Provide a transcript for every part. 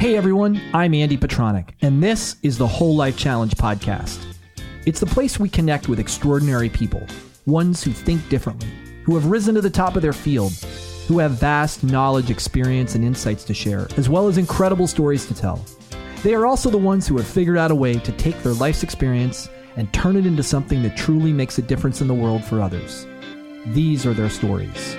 Hey everyone, I'm Andy Petronic, and this is the Whole Life Challenge podcast. It's the place we connect with extraordinary people, ones who think differently, who have risen to the top of their field, who have vast knowledge, experience, and insights to share, as well as incredible stories to tell. They are also the ones who have figured out a way to take their life's experience and turn it into something that truly makes a difference in the world for others. These are their stories.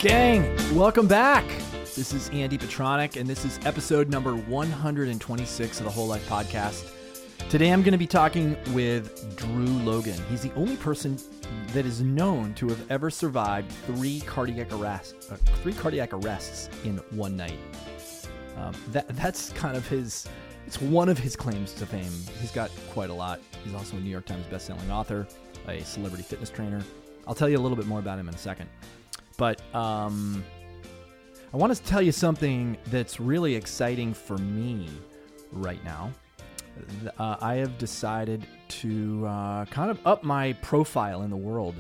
Gang, welcome back. This is Andy Petronic, and this is episode number 126 of the Whole Life Podcast. Today I'm going to be talking with Drew Logan. He's the only person that is known to have ever survived three cardiac arrests in one night. That's kind of it's one of his claims to fame. He's got quite a lot. He's also a New York Times bestselling author, a celebrity fitness trainer. I'll tell you a little bit more about him in a second. But I want to tell you something that's really exciting for me right now. I have decided to kind of up my profile in the world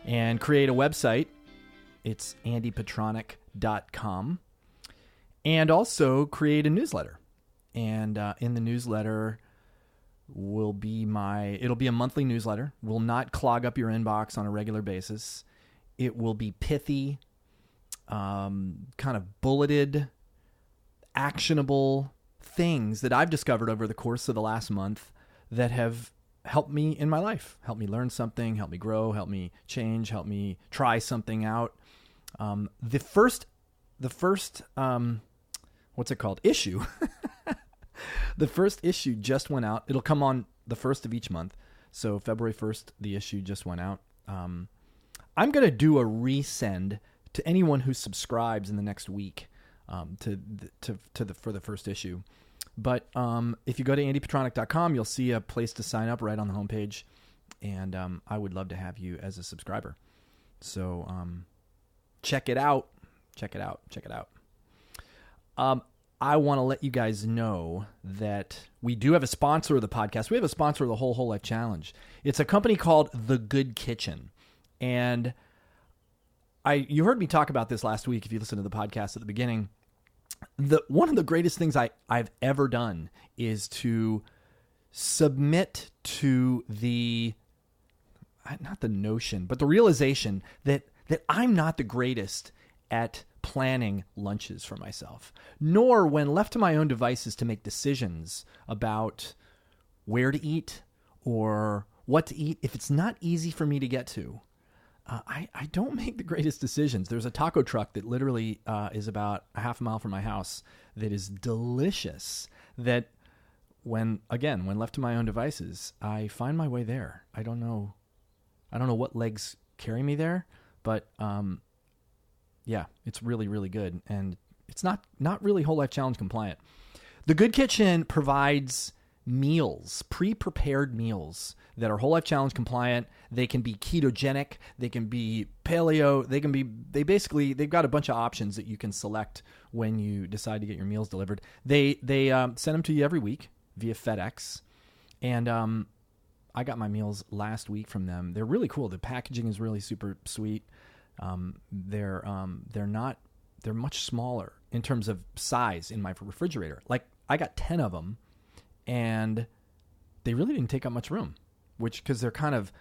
and create a website. It's andypetronic.com. And also create a newsletter. And in the newsletter it'll be a monthly newsletter. Will not clog up your inbox on a regular basis. It will be pithy, kind of bulleted, actionable things that I've discovered over the course of the last month that have helped me in my life, helped me learn something, helped me grow, helped me change, helped me try something out. The first issue. The first issue just went out. It'll come on the first of each month. So February 1st, the issue just went out. I'm going to do a resend to anyone who subscribes in the next week for the first issue. But if you go to andypetronic.com, you'll see a place to sign up right on the homepage, and I would love to have you as a subscriber. So check it out. Check it out. I want to let you guys know that we do have a sponsor of the podcast. We have a sponsor of the Whole Life Challenge. It's a company called The Good Kitchen. And you heard me talk about this last week if you listened to the podcast at the beginning. One of the greatest things I've ever done is to submit to not the notion, but the realization that I'm not the greatest at planning lunches for myself, nor when left to my own devices to make decisions about where to eat or what to eat if it's not easy for me to get to. I don't make the greatest decisions. There's a taco truck that literally is about a half a mile from my house that is delicious, that when left to my own devices, I find my way there. I don't know what legs carry me there, but yeah, it's really, really good. And it's not really Whole Life Challenge compliant. The Good Kitchen provides meals, pre-prepared meals that are Whole Life Challenge compliant. They can be ketogenic, they can be paleo, they've got a bunch of options that you can select when you decide to get your meals delivered. They send them to you every week via FedEx. And I got my meals last week from them. They're really cool. The packaging is really super sweet. They're much smaller in terms of size in my refrigerator. Like, I got 10 of them, and they really didn't take up much room, because they're kind of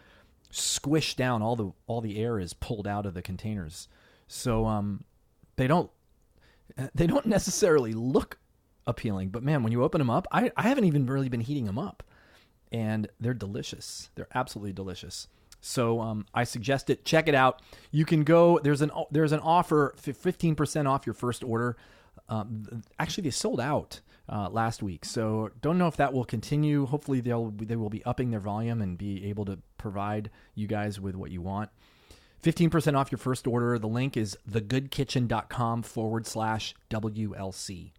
squished down. All the air is pulled out of the containers. So, they don't necessarily look appealing, but man, when you open them up, I haven't even really been heating them up, and they're delicious. They're absolutely delicious. So, I suggest it. Check it out. You can go, there's an offer, 15% off your first order. Actually, they sold out last week, so don't know if that will continue. Hopefully they will be upping their volume and be able to provide you guys with what you want. 15% off your first order. The link is thegoodkitchen.com/WLC.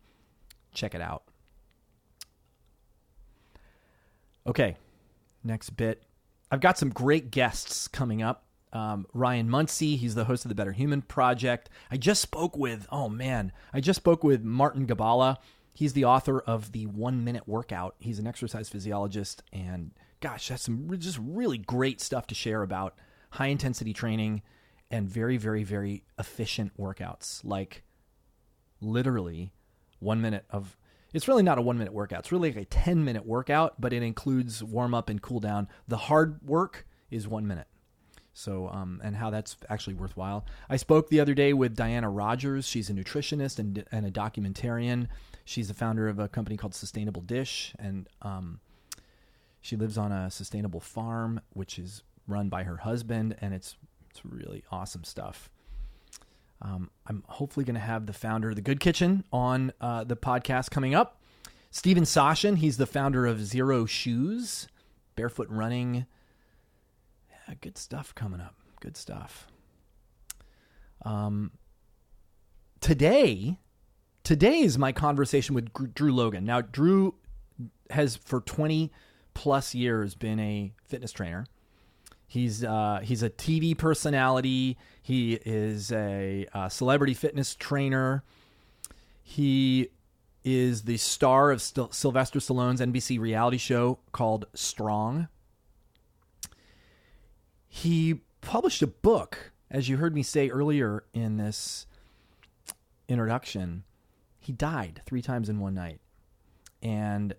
Check it out. Okay, next bit. I've got some great guests coming up. Ryan Muncie, he's the host of the Better Human Project. I just spoke with Martin Gabala. He's the author of the 1 Minute Workout. He's an exercise physiologist and gosh, that's some just really great stuff to share about high intensity training and very, very, very efficient workouts. Like literally 1 minute of, it's really not a 1 minute workout. It's really like a 10-minute workout, but it includes warm up and cool down. The hard work is 1 minute. So, and how that's actually worthwhile. I spoke the other day with Diana Rogers. She's a nutritionist and a documentarian. She's the founder of a company called Sustainable Dish, and she lives on a sustainable farm, which is run by her husband, and it's really awesome stuff. I'm hopefully going to have the founder of The Good Kitchen on the podcast coming up. Steven Sashin, he's the founder of Zero Shoes, barefoot running. Yeah, good stuff coming up. Good stuff. Today is my conversation with Drew Logan. Now, Drew has for 20 plus years been a fitness trainer. He's a TV personality. He is a celebrity fitness trainer. He is the star of Sylvester Stallone's NBC reality show called Strong. He published a book, as you heard me say earlier in this introduction. He died 3 times in one night, and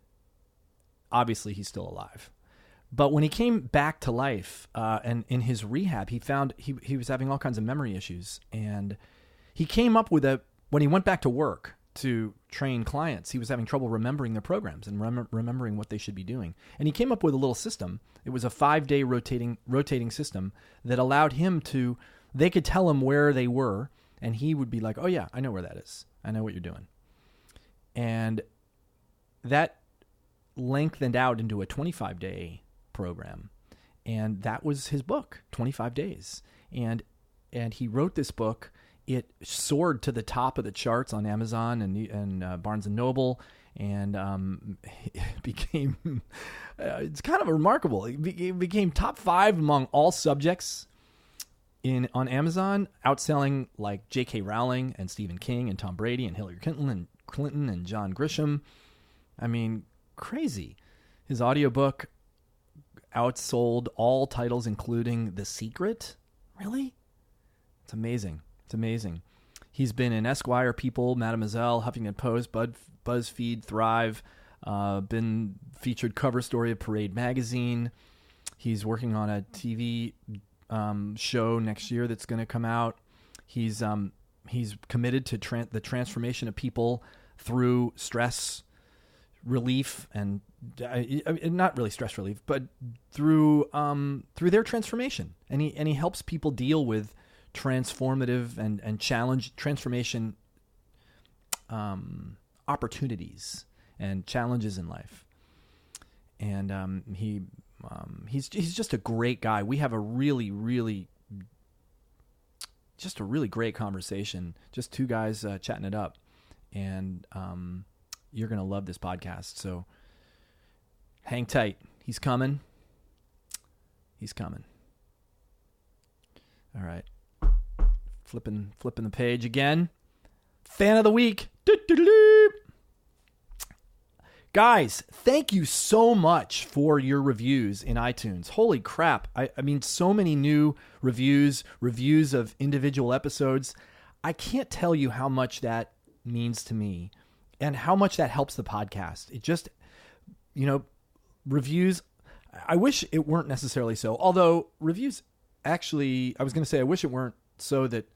obviously he's still alive. But when he came back to life, and in his rehab, he found he was having all kinds of memory issues. And he came up with when he went back to work to train clients, he was having trouble remembering their programs and remembering what they should be doing. And he came up with a little system. It was a 5-day rotating system that allowed him they could tell him where they were, and he would be like, oh yeah, I know where that is. I know what you're doing. And that lengthened out into a 25-day program. And that was his book, 25 Days. And he wrote this book. It soared to the top of the charts on Amazon and Barnes & Noble. And it became, it's kind of remarkable. It became top 5 among all subjects on Amazon, outselling like J.K. Rowling and Stephen King and Tom Brady and Hillary Clinton and John Grisham. I mean, crazy. His audiobook outsold all titles, including The Secret. Really? It's amazing. It's amazing. He's been in Esquire, People, Mademoiselle, Huffington Post, BuzzFeed, Thrive, been featured cover story of Parade magazine. He's working on a TV show next year that's going to come out. He's committed to the transformation of people through stress relief and not really stress relief, but through their transformation. And he helps people deal with transformative and challenge transformation opportunities and challenges in life. And he's just a great guy. We have a really great conversation. Just 2 guys chatting it up, and you're gonna love this podcast. So hang tight. He's coming. All right. Flipping the page again. Fan of the week. Doo-doo-doo-doo. Guys, thank you so much for your reviews in iTunes. Holy crap. I mean, so many new reviews of individual episodes. I can't tell you how much that means to me and how much that helps the podcast. It just, reviews, I wish it weren't necessarily so. Although reviews, actually, I was going to say I wish it weren't so that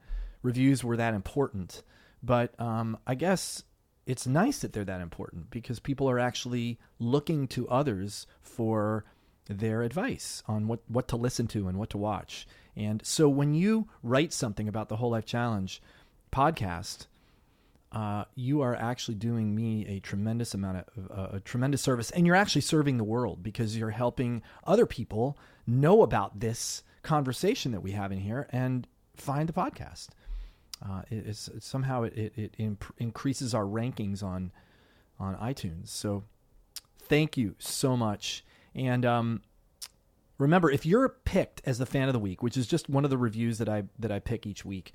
reviews were that important. But I guess it's nice that they're that important because people are actually looking to others for their advice on what to listen to and what to watch. And so when you write something about the Whole Life Challenge podcast, you are actually doing me a tremendous amount of a tremendous service, and you're actually serving the world because you're helping other people know about this conversation that we have in here and find the podcast. It increases our rankings on iTunes. So thank you so much. And remember, if you're picked as the fan of the week, which is just one of the reviews that I pick each week,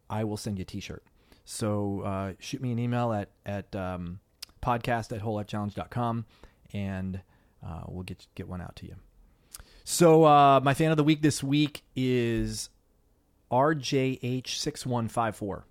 I will send you a t-shirt. So shoot me an email at podcast@wholelifechallenge.com, and we'll get one out to you. So my fan of the week this week is RJH6154.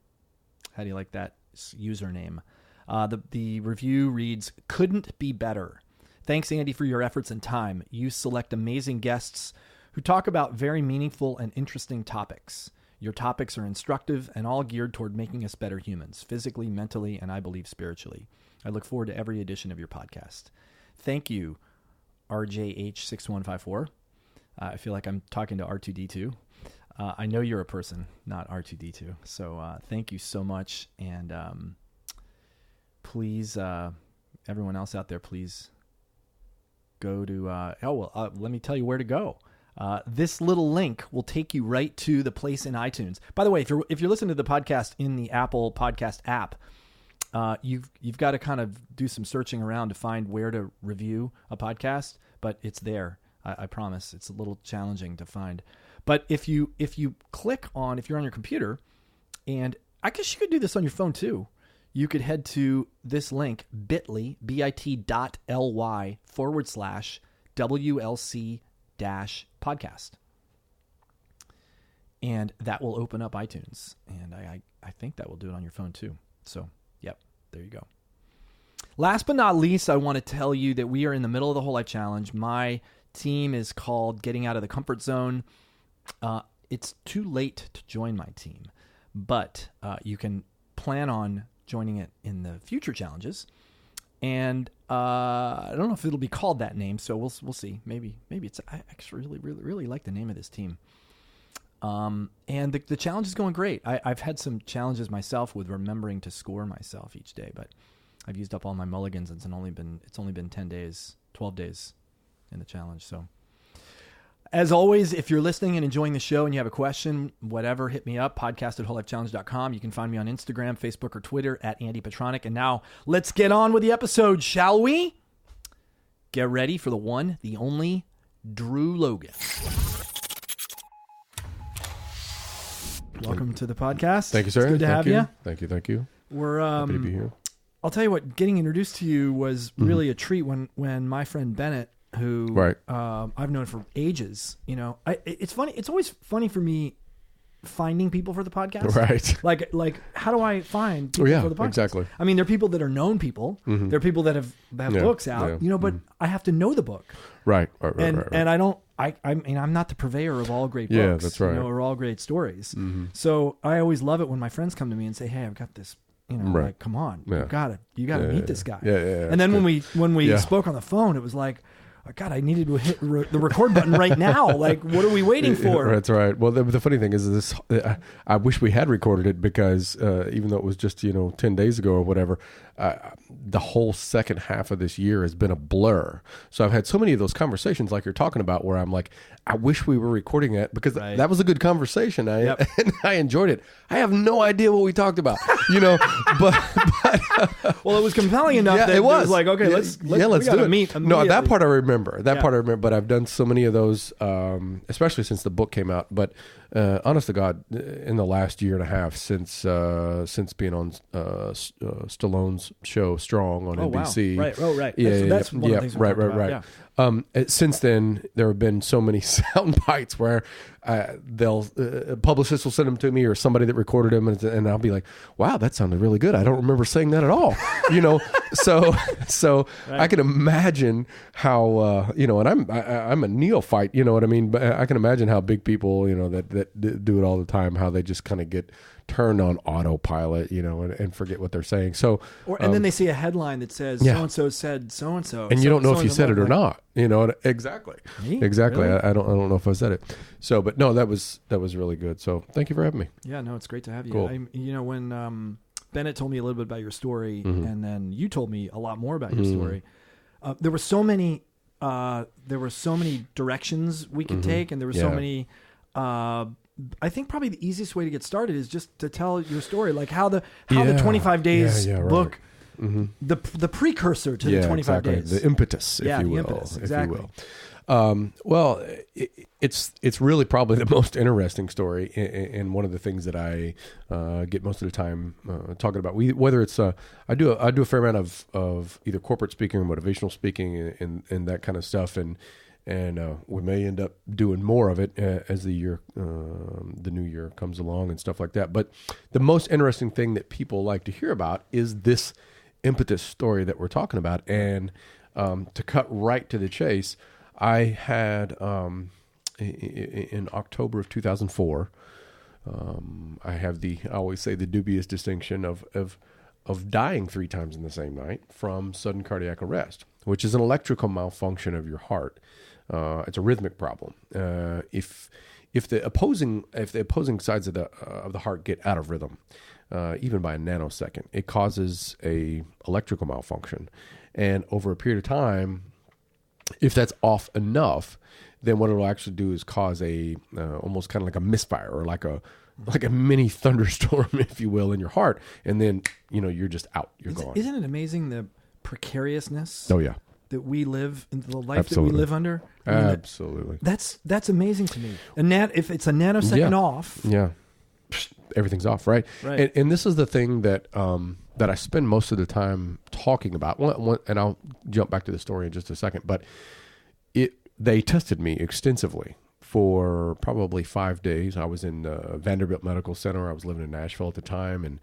How do you like that username? The review reads, "Couldn't be better. Thanks, Andy, for your efforts and time. You select amazing guests who talk about very meaningful and interesting topics. Your topics are instructive and all geared toward making us better humans, physically, mentally, and I believe spiritually. I look forward to every edition of your podcast." Thank you, RJH6154. I feel like I'm talking to R2D2. I know you're a person, not R2D2. So thank you so much. And please, everyone else out there, please go to, let me tell you where to go. This little link will take you right to the place in iTunes. By the way, if you're listening to the podcast in the Apple Podcast app, you've got to kind of do some searching around to find where to review a podcast, but it's there. I promise. It's a little challenging to find. But if you click on, if you're on your computer, and I guess you could do this on your phone too, you could head to this link, bit.ly/WLC-podcast. And that will open up iTunes. And I think that will do it on your phone too. So, yep, there you go. Last but not least, I want to tell you that we are in the middle of the Whole Life Challenge. My team is called Getting Out of the Comfort Zone. It's too late to join my team, but you can plan on joining it in the future challenges. And I don't know if it'll be called that name, so we'll see. Maybe it's. I actually really like the name of this team. And the challenge is going great. I've had some challenges myself with remembering to score myself each day, but I've used up all my mulligans. It's only been 12 days in the challenge. So as always, if you're listening and enjoying the show and you have a question, whatever, hit me up, podcast@wholelifechallenge.com. You can find me on Instagram, Facebook, or Twitter @AndyPetronic. And now let's get on with the episode, shall we? Get ready for the one, the only, Drew Logan. Welcome to the podcast. Thank you, sir. It's good to have you. Thank you. We're happy to be here. I'll tell you what, getting introduced to you was really a treat when my friend Bennett, who I've known for ages, it's funny. It's always funny for me finding people for the podcast. Right. Like how do I find people for the podcast? Exactly. I mean, there are people that are known people. Mm-hmm. There are people that have books out, but I have to know the book. Right. And I don't, I mean, I'm not the purveyor of all great books. Yeah, that's right. Or all great stories. Mm-hmm. So I always love it when my friends come to me and say, "Hey, I've got this." Like, come on, you gotta meet this guy. Yeah. And then when we spoke on the phone, it was like, oh, God, I needed to hit the record button right now. Like, what are we waiting for? That's right. Well, the funny thing is this, I wish we had recorded it because even though it was just, 10 days ago or whatever, the whole second half of this year has been a blur. So I've had so many of those conversations like you're talking about where I'm like, I wish we were recording it because that was a good conversation. And I enjoyed it. I have no idea what we talked about, but well, it was compelling enough that it was like, okay, let's do it. Meet no, that part I remember. But I've done so many of those, especially since the book came out. But honest to God, in the last year and a half since being on Stallone's show Strong on NBC. Wow. Right. That's one of the things we're talking about. Yeah. Since then, there have been so many sound bites where publicists will send them to me or somebody that recorded them, and I'll be like, "Wow, that sounded really good. I don't remember saying that at all." So I can imagine how and I'm a neophyte. You know what I mean? But I can imagine how big people that do it all the time, how they just kind of get turned on autopilot, and forget what they're saying. So, and then they see a headline that says so-and-so said so-and-so. And you don't know if you said it or not. Exactly. Me? Exactly. Really? I don't know if I said it. So, but no, that was really good. So thank you for having me. Yeah, no, it's great to have you. Cool. When Bennett told me a little bit about your story and then you told me a lot more about your story, there were so many directions we could take, and there were so many, I think probably the easiest way to get started is just to tell your story, like how the 25 days book the precursor to the 25 days. The impetus, if you will. Impetus, exactly. If you will. Well, it's really probably the most interesting story, and one of the things that I get most of the time talking about. Whether it's I do a fair amount of either corporate speaking or motivational speaking and that kind of stuff, and we may end up doing more of it as the new year comes along and stuff like that. But the most interesting thing that people like to hear about is this impetus story that we're talking about. And to cut right to the chase, I had in October of 2004, I have I always say the dubious distinction of dying 3 times in the same night from sudden cardiac arrest, which is an electrical malfunction of your heart. It's a rhythmic problem. If the opposing sides of the heart get out of rhythm, even by a nanosecond, it causes a electrical malfunction. And over a period of time, if that's off enough, then what it'll actually do is cause a almost kind of like a misfire or like a mini thunderstorm, if you will, in your heart, and then you're just out. You're gone. Isn't it amazing the precariousness? Oh yeah. That we live in the life Absolutely. that we live under. Absolutely. That's amazing to me. If it's a nanosecond off, everything's off, right? And this is the thing that I spend most of the time talking about. And I'll jump back to the story in just a second. But they tested me extensively for probably 5 days. I was in Vanderbilt Medical Center. I was living in Nashville at the time. And,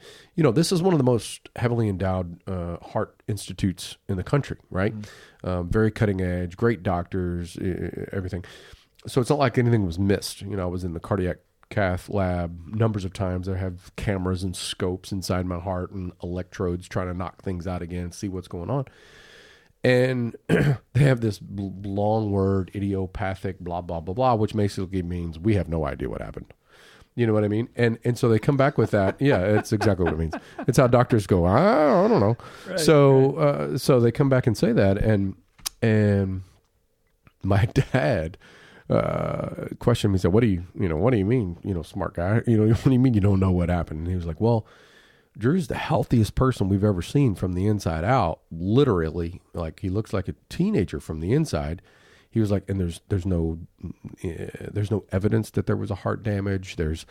this is one of the most heavily endowed heart institutes in the country, right? Very cutting edge, great doctors, everything. So it's not like anything was missed. I was in the cardiac cath lab numbers of times. I have cameras and scopes inside my heart and electrodes trying to knock things out again, see what's going on. And they have this long word, idiopathic, blah, blah, blah, blah, which basically means we have no idea what happened. You know what I mean? And so they come back with that. Yeah, it's exactly what it means. It's how doctors go, I don't know. Right, so they come back and say that. And my dad questioned me, said, what do you mean, smart guy? What do you mean you don't know what happened? And he was like, well, Drew's the healthiest person we've ever seen from the inside out. Literally, like he looks like a teenager from the inside. He was like, and there's no evidence that there was a heart damage. There is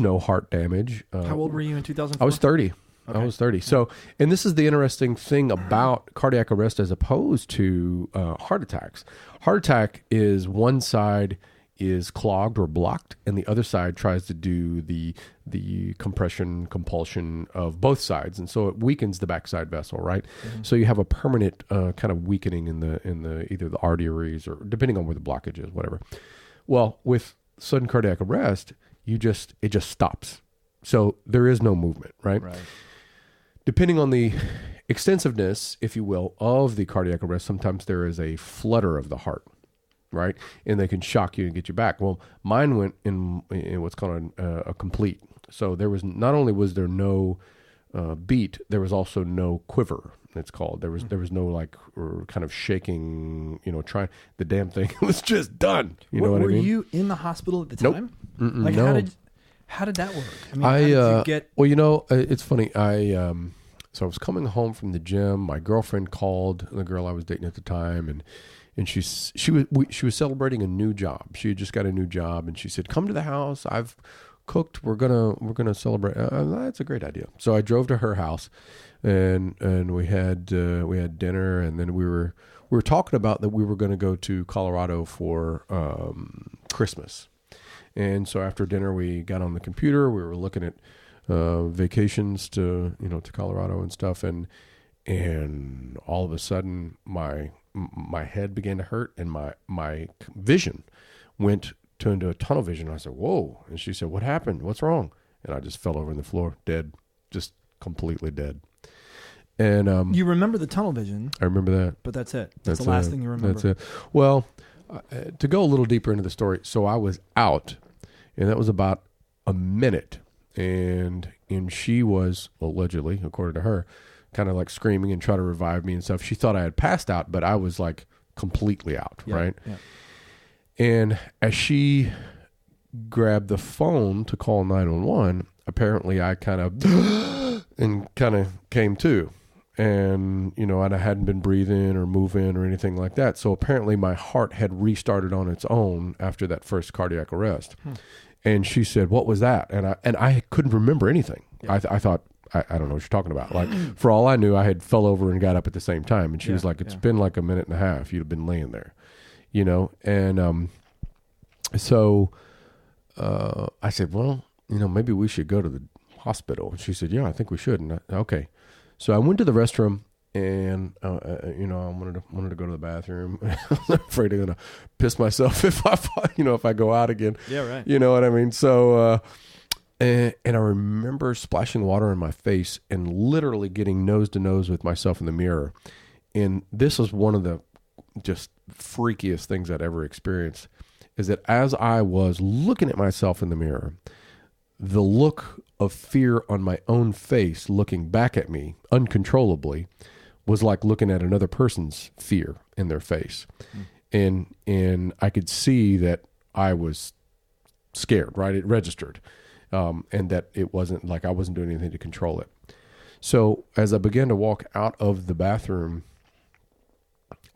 no heart damage. How old were you in 2004? I was 30. Okay. I was 30. So, and this is the interesting thing about cardiac arrest as opposed to heart attacks. Heart attack is one side is clogged or blocked, and the other side tries to do the compression, compulsion of both sides, and so it weakens the backside vessel, right? Mm-hmm. So you have a permanent kind of weakening in the either the arteries or depending on where the blockage is, whatever. Well, with sudden cardiac arrest, it just stops. So there is no movement, right? Right. Depending on the extensiveness, if you will, of the cardiac arrest, sometimes there is a flutter of the heart, right? And they can shock you and get you back. Well, mine went in what's called a complete. So there was not only was there no beat, there was also no quiver. It's called. There was no like kind of shaking. Trying the damn thing. It was just done. You know what I mean? Were you in the hospital at the time? Nope. Like no. How did that work? I mean, how did you get? Well, it's funny. So I was coming home from the gym. My girlfriend called, the girl I was dating at the time, and she was celebrating a new job. She had just got a new job, and she said, "Come to the house. I've cooked. We're gonna celebrate." That's a great idea. So I drove to her house, and we had dinner, and then we were talking about that we were going to go to Colorado for Christmas. And so after dinner, we got on the computer. We were looking at vacations to Colorado and stuff, and all of a sudden my head began to hurt, and my vision went into a tunnel vision. I said, "Whoa!" And she said, "What happened? What's wrong?" And I just fell over on the floor, dead, just completely dead. And you remember the tunnel vision? I remember that, but that's it. That's the last thing you remember. That's it. Well, to go a little deeper into the story, so I was out, and that was about a minute. And she was, allegedly, according to her, kind of like screaming and trying to revive me and stuff. She thought I had passed out, but I was like completely out, right? Yeah. And as she grabbed the phone to call 911, apparently I kind of came to. and I hadn't been breathing or moving or anything like that. So apparently my heart had restarted on its own after that first cardiac arrest. And she said, "What was that?" And I couldn't remember anything. I thought, I don't know what you're talking about. Like, for all I knew, I had fell over and got up at the same time. And she was like, "It's been like a minute and a half. You'd have been laying there, And so I said, "Well, maybe we should go to the hospital." And she said, "Yeah, I think we should." And okay. So I went to the restroom, and I wanted to go to the bathroom. I was afraid I'm gonna piss myself if I go out again. Yeah, right. You know what I mean? So and I remember splashing water in my face and literally getting nose to nose with myself in the mirror. And this was one of the just freakiest things I'd ever experienced, is that as I was looking at myself in the mirror, the look of fear on my own face looking back at me uncontrollably was like looking at another person's fear in their face. And I could see that I was scared, right? It registered. And that it wasn't like I wasn't doing anything to control it. So as I began to walk out of the bathroom,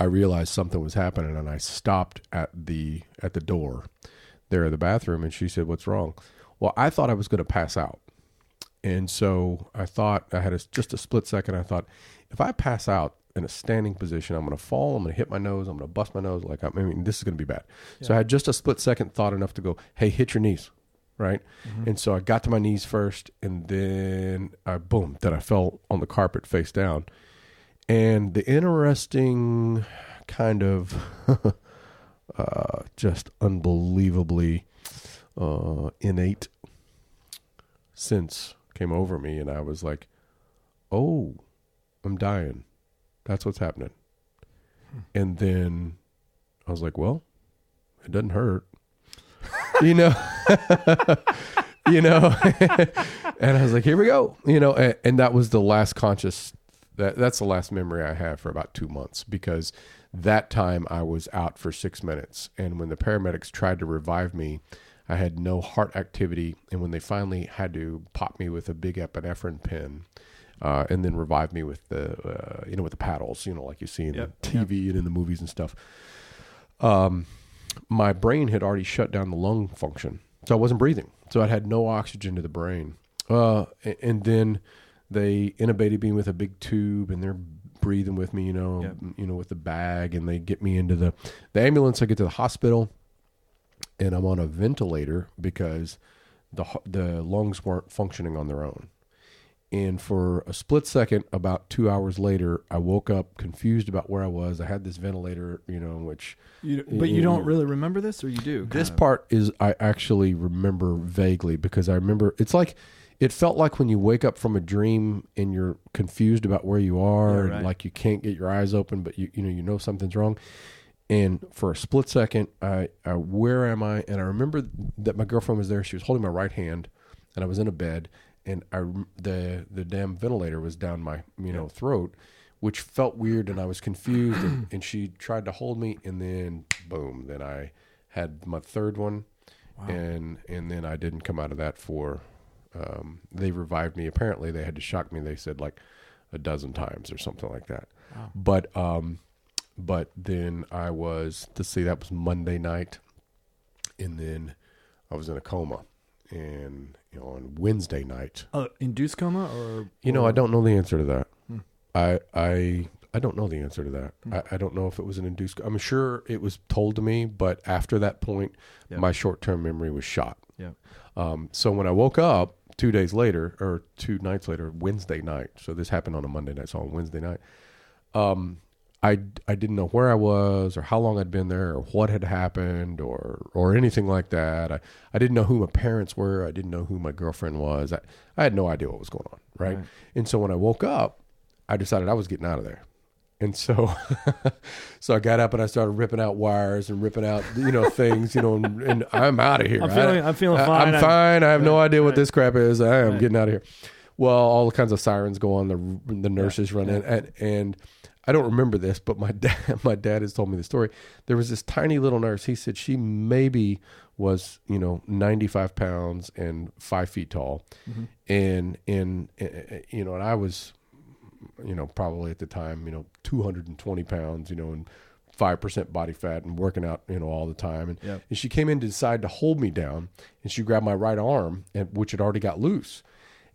I realized something was happening, and I stopped at the door there at the bathroom, and she said, "What's wrong?" Well, I thought I was going to pass out. And so I thought, I had just a split second. I thought, if I pass out in a standing position, I'm going to fall, I'm going to hit my nose, I'm going to bust my nose. This is going to be bad. Yeah. So I had just a split second thought enough to go, "Hey, hit your knees." Right. And so I got to my knees first, and then I fell on the carpet face down. And the interesting kind of just unbelievably innate sense came over me, and I was like, "Oh, I'm dying. That's what's happening." And then I was like, "Well, it doesn't hurt." And I was like, "Here we go." And that was the last that's the last memory I have for about 2 months, because that time I was out for 6 minutes. And when the paramedics tried to revive me, I had no heart activity. And when they finally had to pop me with a big epinephrine pen, and then revive me with with the paddles, like you see in the TV and in the movies and stuff, my brain had already shut down the lung function. So I wasn't breathing. So I had no oxygen to the brain. And then they intubated me with a big tube, and they're breathing with me, with the bag, and they get me into the ambulance. I get to the hospital, and I'm on a ventilator because the lungs weren't functioning on their own. And for a split second, about 2 hours later, I woke up confused about where I was. I had this ventilator, which... But you don't really remember this, or you do? This part is, I actually remember vaguely, because I remember, it felt like when you wake up from a dream and you're confused about where you are, and like you can't get your eyes open, but you know something's wrong. And for a split second, where am I? And I remember that my girlfriend was there. She was holding my right hand, and I was in a bed. And the damn ventilator was down my throat, which felt weird, and I was confused. And she tried to hold me, and then boom, then I had my third one, and then I didn't come out of that for. They revived me. Apparently, they had to shock me. They said like a dozen times or something like that. Wow. But then I was that was Monday night, and then I was in a coma. And on Wednesday night, induced coma, or I don't know the answer to that. I don't know the answer to that. I don't know if it was an induced. I'm sure it was told to me, but after that point, my short-term memory was shot. Yeah. So when I woke up 2 days later, or 2 nights later, Wednesday night. So this happened on a Monday night. So on Wednesday night, I didn't know where I was, or how long I'd been there, or what had happened, or anything like that. I didn't know who my parents were. I didn't know who my girlfriend was. I had no idea what was going on, right? And so when I woke up, I decided I was getting out of there. And so so I got up and I started ripping out wires and ripping out things, and I'm out of here. I'm feeling fine. I'm fine. I have no idea what this crap is. I am getting out of here. Well, all kinds of sirens go on. The nurses run in, and I don't remember this, but my dad has told me the story. There was this tiny little nurse. He said she maybe was, 95 pounds and 5 feet tall. And I was probably at the time, 220 pounds, and 5% body fat and working out, all the time. And she came in to decide to hold me down, and she grabbed my right arm, which had already got loose.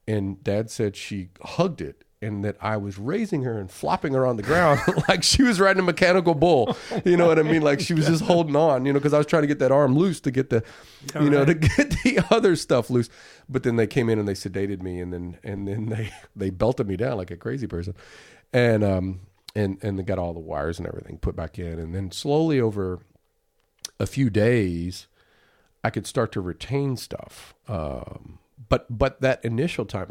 And Dad said she hugged it, and that I was raising her and flopping her on the ground like she was riding a mechanical bull. You know what I mean? Like she was just holding on, because I was trying to get that arm loose to get the, to get the other stuff loose. But then they came in and they sedated me, and then they belted me down like a crazy person, and they got all the wires and everything put back in, and then slowly over a few days, I could start to retain stuff. But that initial time,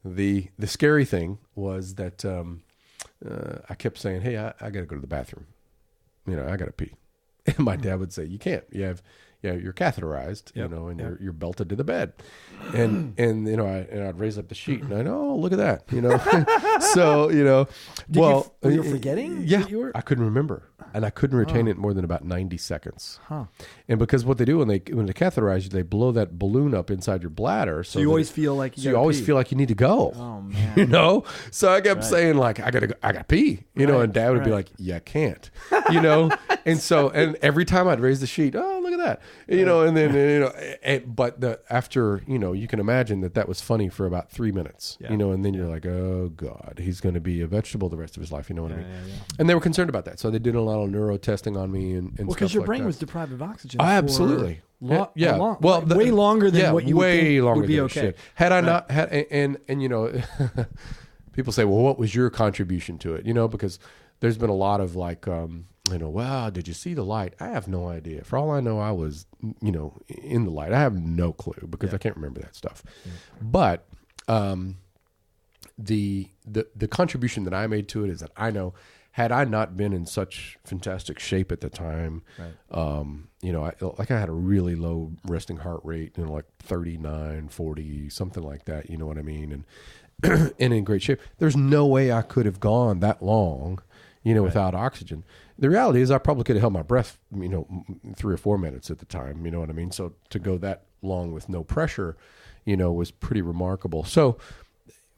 the scary thing was that I kept saying, "Hey, I got to go to the bathroom. I got to pee." And my dad would say, "You can't. You're catheterized, and you're belted to the bed." And I'd raise up the sheet, and oh, look at that, So were you forgetting? Yeah, I couldn't remember, and I couldn't retain it more than about 90 seconds. Huh. And because what they do when they catheterize you, they blow that balloon up inside your bladder, so you always feel like you need to go. Oh man, So I kept saying like, I gotta pee, and Dad would be like, "You can't," and every time I'd raise the sheet, oh, look at that. And then, but after, you can imagine that was funny for about 3 minutes, and then you're like, oh God, he's going to be a vegetable the rest of his life. You know what I mean? Yeah. And they were concerned about that. So they did a lot of neuro testing on me and stuff because your like brain that. was deprived of oxygen. Absolutely. Well, way longer than what you would think would be okay. Shit. Had I not had, and people say, well, what was your contribution to it? Because there's been a lot of like, wow, did you see the light? I have no idea. For all I know, I was, in the light. I have no clue because I can't remember that stuff. Yeah. But the contribution that I made to it is that I know, had I not been in such fantastic shape at the time, I had a really low resting heart rate, like 39, 40, something like that. You know what I mean? And and in great shape. There's no way I could have gone that long, without oxygen. The reality is I probably could have held my breath, 3 or 4 minutes at the time. You know what I mean? So to go that long with no pressure, was pretty remarkable. So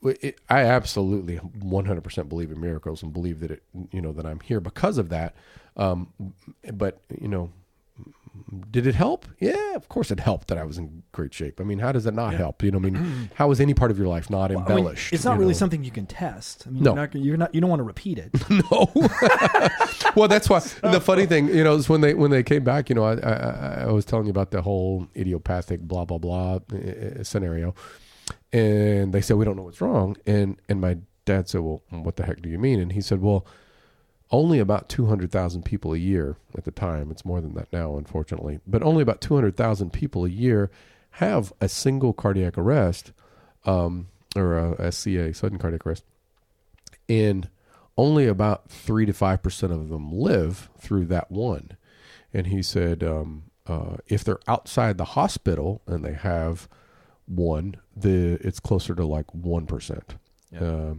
I absolutely 100% believe in miracles and believe that that I'm here because of that. But did it help? Yeah, of course it helped that I was in great shape. I mean, how does it not help? How is any part of your life not embellished? It's not really something you can test. I mean, no. You don't want to repeat it. No. Well, that's why the funny thing, is when they came back, I was telling you about the whole idiopathic blah, blah, blah scenario. And they said, we don't know what's wrong. And my dad said, well, what the heck do you mean? And he said, well, only about 200,000 people a year at the time. It's more than that now, unfortunately. But only about 200,000 people a year have a single cardiac arrest, or a SCA, sudden cardiac arrest. And only about 3 to 5% of them live through that one. And he said, if they're outside the hospital and they have one, it's closer to like 1%. Yeah.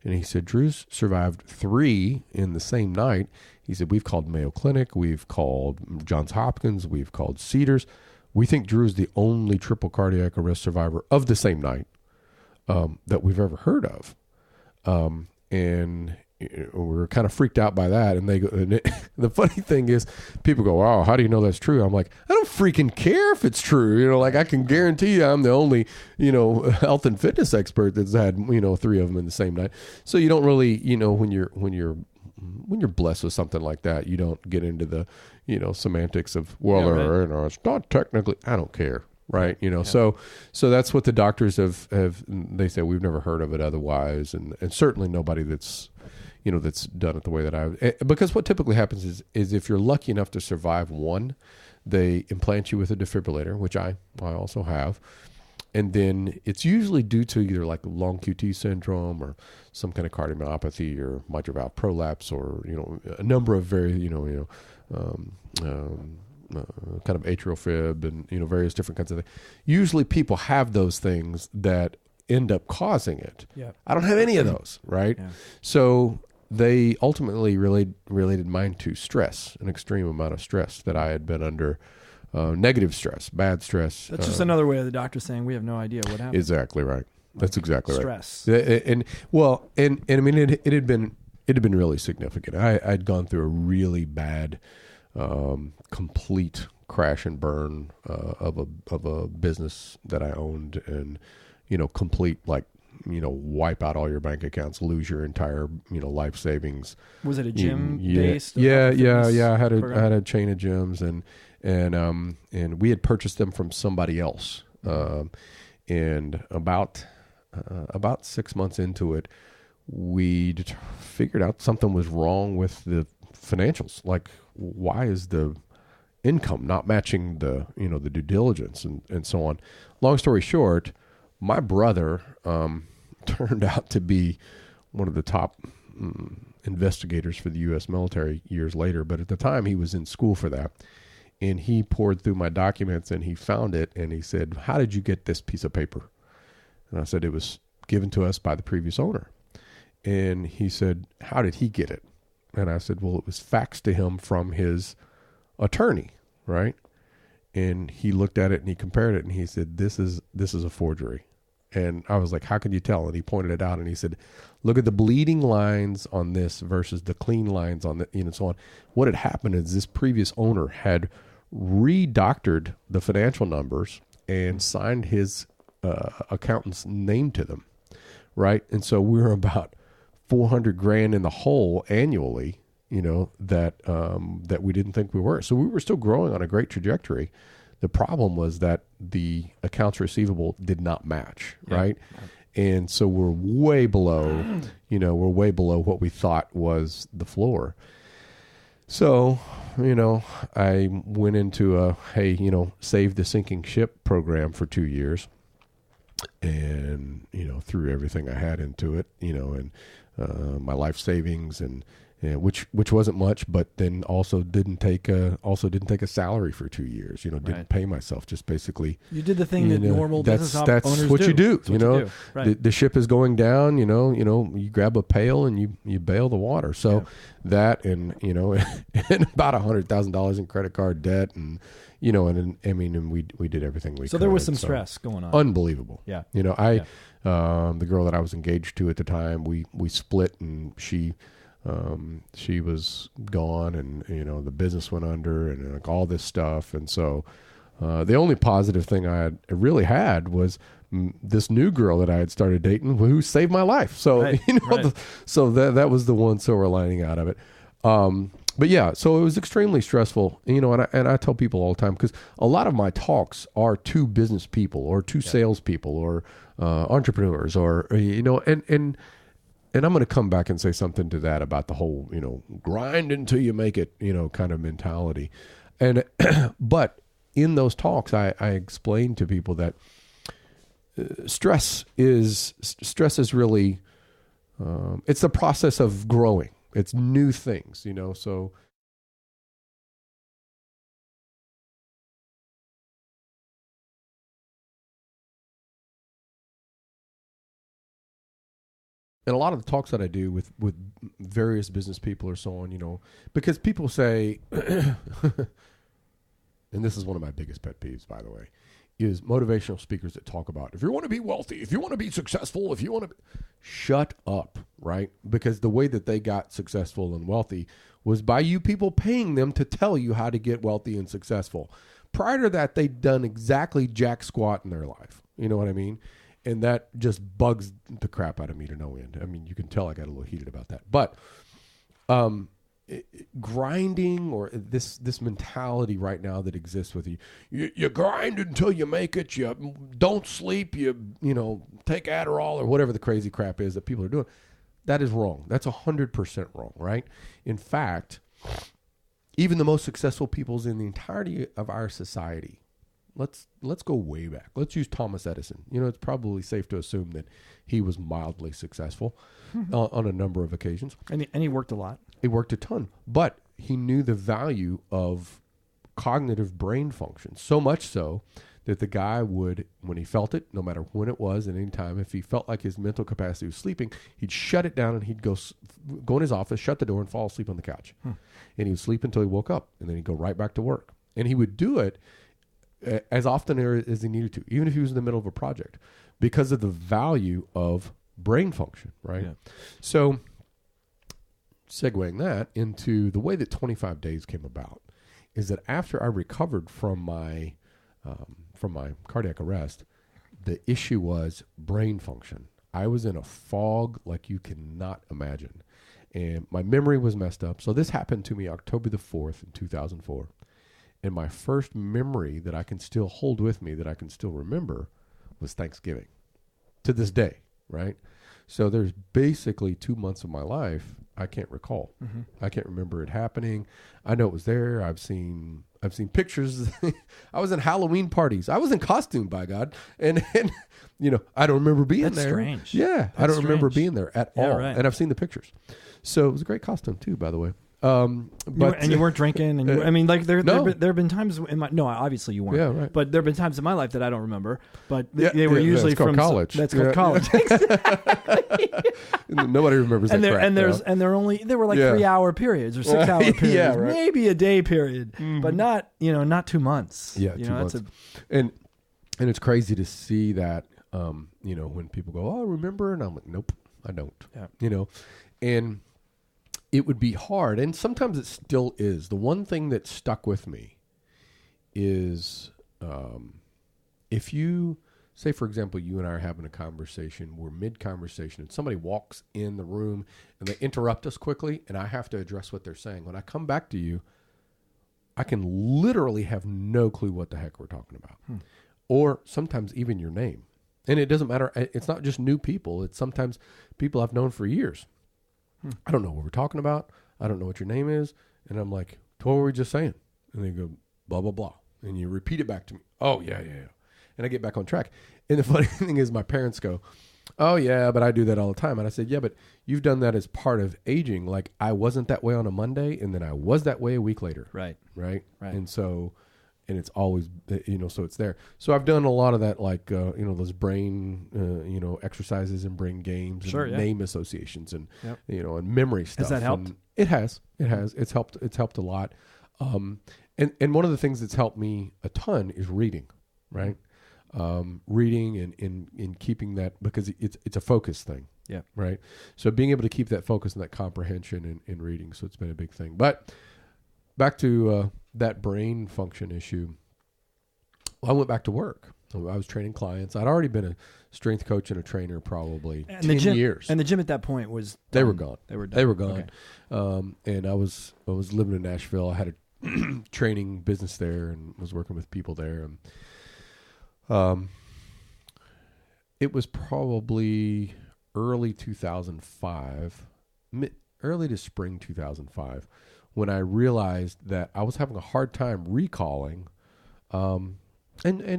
And he said, Drew's survived 3 in the same night. He said, we've called Mayo Clinic, we've called Johns Hopkins, we've called Cedars. We think Drew's the only triple cardiac arrest survivor of the same night that we've ever heard of. And we were kind of freaked out by that. And the funny thing is, people go, wow, how do you know that's true? I'm like, I don't freaking care if it's true. I can guarantee you I'm the only, health and fitness expert that's had, 3 of them in the same night. So you don't really, when you're blessed with something like that, you don't get into the, semantics of, it's not technically, I don't care. Right. So that's what the doctors have, they say, we've never heard of it otherwise. And certainly nobody that's, that's done it the way that because what typically happens is if you're lucky enough to survive one, they implant you with a defibrillator, which I also have. And then it's usually due to either like long QT syndrome or some kind of cardiomyopathy or mitral valve prolapse or, a number of very, kind of atrial fib and, various different kinds of things. Usually people have those things that end up causing it. Yeah. I don't have any of those, right? Yeah. So they ultimately related mine to stress, an extreme amount of stress that I had been under, negative stress, bad stress. That's just another way of the doctor saying we have no idea what happened. Exactly right. That's exactly stress. Right. And I mean, it had been really significant. I'd gone through a really bad, complete crash and burn of a business that I owned, and complete, like, wipe out all your bank accounts, lose your entire life savings. Was it a gym based? Yeah. I had a chain of gyms, and we had purchased them from somebody else. And about 6 months into it, we figured out something was wrong with the financials. Like, why is the income not matching the the due diligence and so on? Long story short, my brother turned out to be one of the top investigators for the U.S. military years later. But at the time, he was in school for that. And he poured through my documents, and he found it, and he said, "How did you get this piece of paper?" And I said, "It was given to us by the previous owner." And he said, "How did he get it?" And I said, "Well, it was faxed to him from his attorney, right?" And he looked at it, and he compared it, and he said, this is a forgery." And I was like, "How can you tell?" And he pointed it out, and he said, "Look at the bleeding lines on this versus the clean lines on the, so on." What had happened is this previous owner had redoctored the financial numbers and signed his accountant's name to them, right? And so we were about $400,000 in the hole annually, that we didn't think we were. So we were still growing on a great trajectory. The problem was that the accounts receivable did not match, right? And so we're way below, what we thought was the floor. So, I went into a, hey, save the sinking ship program for 2 years, and, threw everything I had into it, and my life savings, and which wasn't much, but then also didn't take a salary for 2 years. Didn't pay myself. Just basically, you did the thing that normal business that's owners what do. you do. That's what you do. Right. The ship is going down. You grab a pail and you bail the water. So that, and and about $100,000 in credit card debt, and and we did everything we could. So there was some stress going on. Unbelievable. Yeah. The girl that I was engaged to at the time, we split, and she was gone, and the business went under, and like all this stuff. And so the only positive thing I really had was this new girl that I had started dating, who saved my life. So so that was the one silver lining out of it. But yeah, so it was extremely stressful, and I tell people all the time, because a lot of my talks are to business people, or to salespeople, or entrepreneurs, or and I'm going to come back and say something to that about the whole, grind until you make it, kind of mentality. And, but in those talks, I explain to people that stress is really, it's the process of growing. It's new things, so. And a lot of the talks that I do with various business people or so on, because people say, and this is one of my biggest pet peeves, by the way, is motivational speakers that talk about, if you want to be wealthy, if you want to be successful, if you want to shut up, right? Because the way that they got successful and wealthy was by you people paying them to tell you how to get wealthy and successful. Prior to that, they'd done exactly jack squat in their life. You know what I mean? And that just bugs the crap out of me to no end. I mean, you can tell I got a little heated about that. But grinding, or this mentality right now that exists with you grind until you make it. You don't sleep. You take Adderall or whatever the crazy crap is that people are doing. That is wrong. That's 100% wrong, right? In fact, even the most successful peoples in the entirety of our society, let's go way back. Let's use Thomas Edison. It's probably safe to assume that he was mildly successful on a number of occasions. And he worked a lot. He worked a ton. But he knew the value of cognitive brain function, so much so that the guy would, when he felt it, no matter when it was, at any time, if he felt like his mental capacity was sleeping, he'd shut it down, and he'd go in his office, shut the door, and fall asleep on the couch. And he would sleep until he woke up, and then he'd go right back to work. And he would do it as often as he needed to, even if he was in the middle of a project, because of the value of brain function, right? Yeah. So segueing that into the way that 25 days came about is that after I recovered from my cardiac arrest, the issue was brain function. I was in a fog like you cannot imagine. And my memory was messed up. So this happened to me October the 4th in 2004. And my first memory that I can still hold with me, that I can still remember, was Thanksgiving. To this day, right? So there's basically 2 months of my life I can't recall. Mm-hmm. I can't remember it happening. I know it was there. I've seen pictures. I was in Halloween parties. I was in costume, by God. And I don't remember being there. That's strange. Yeah, I don't remember being there at all. Right. And I've seen the pictures. So it was a great costume too, by the way. But you weren't drinking, and there have been times in my obviously you weren't. Yeah, right. But there have been times in my life that I don't remember. But they were usually from college. That's called college. Nobody remembers that. There were like 3 hour periods or 6 hour periods, right. Maybe a day period, but not 2 months. Yeah, 2 months. And it's crazy to see that when people go, "Oh, remember," and I'm like, "Nope, I don't." Yeah. And it would be hard, and sometimes it still is. The one thing that stuck with me is if you, say, for example, you and I are having a conversation, we're mid-conversation, and somebody walks in the room, and they interrupt us quickly, and I have to address what they're saying. When I come back to you, I can literally have no clue what the heck we're talking about. Or sometimes even your name. And it doesn't matter. It's not just new people. It's sometimes people I've known for years. I don't know what we're talking about. I don't know what your name is. And I'm like, what were we just saying? And they go, blah, blah, blah. And you repeat it back to me. Oh, yeah. And I get back on track. And the funny thing is my parents go, oh, yeah, but I do that all the time. And I said, yeah, but you've done that as part of aging. Like I wasn't that way on a Monday, and then I was that way a week later. Right. And so... and it's always, so it's there. So I've done a lot of that, like, those brain, exercises and brain games and name associations and, and memory stuff. Has that helped? And it has. It's helped a lot. And one of the things that's helped me a ton is reading, right? Reading and keeping that, because it's a focus thing. Yeah. Right. So being able to keep that focus and that comprehension in reading. So it's been a big thing. But back to, that brain function issue, I went back to work. I was training clients. I'd already been a strength coach and a trainer probably 10 years. And the gym at that point was... They were gone. They were gone. Okay. And I was living in Nashville. I had a training business there and was working with people there. And it was probably early 2005, early to spring 2005, when I realized that I was having a hard time recalling, and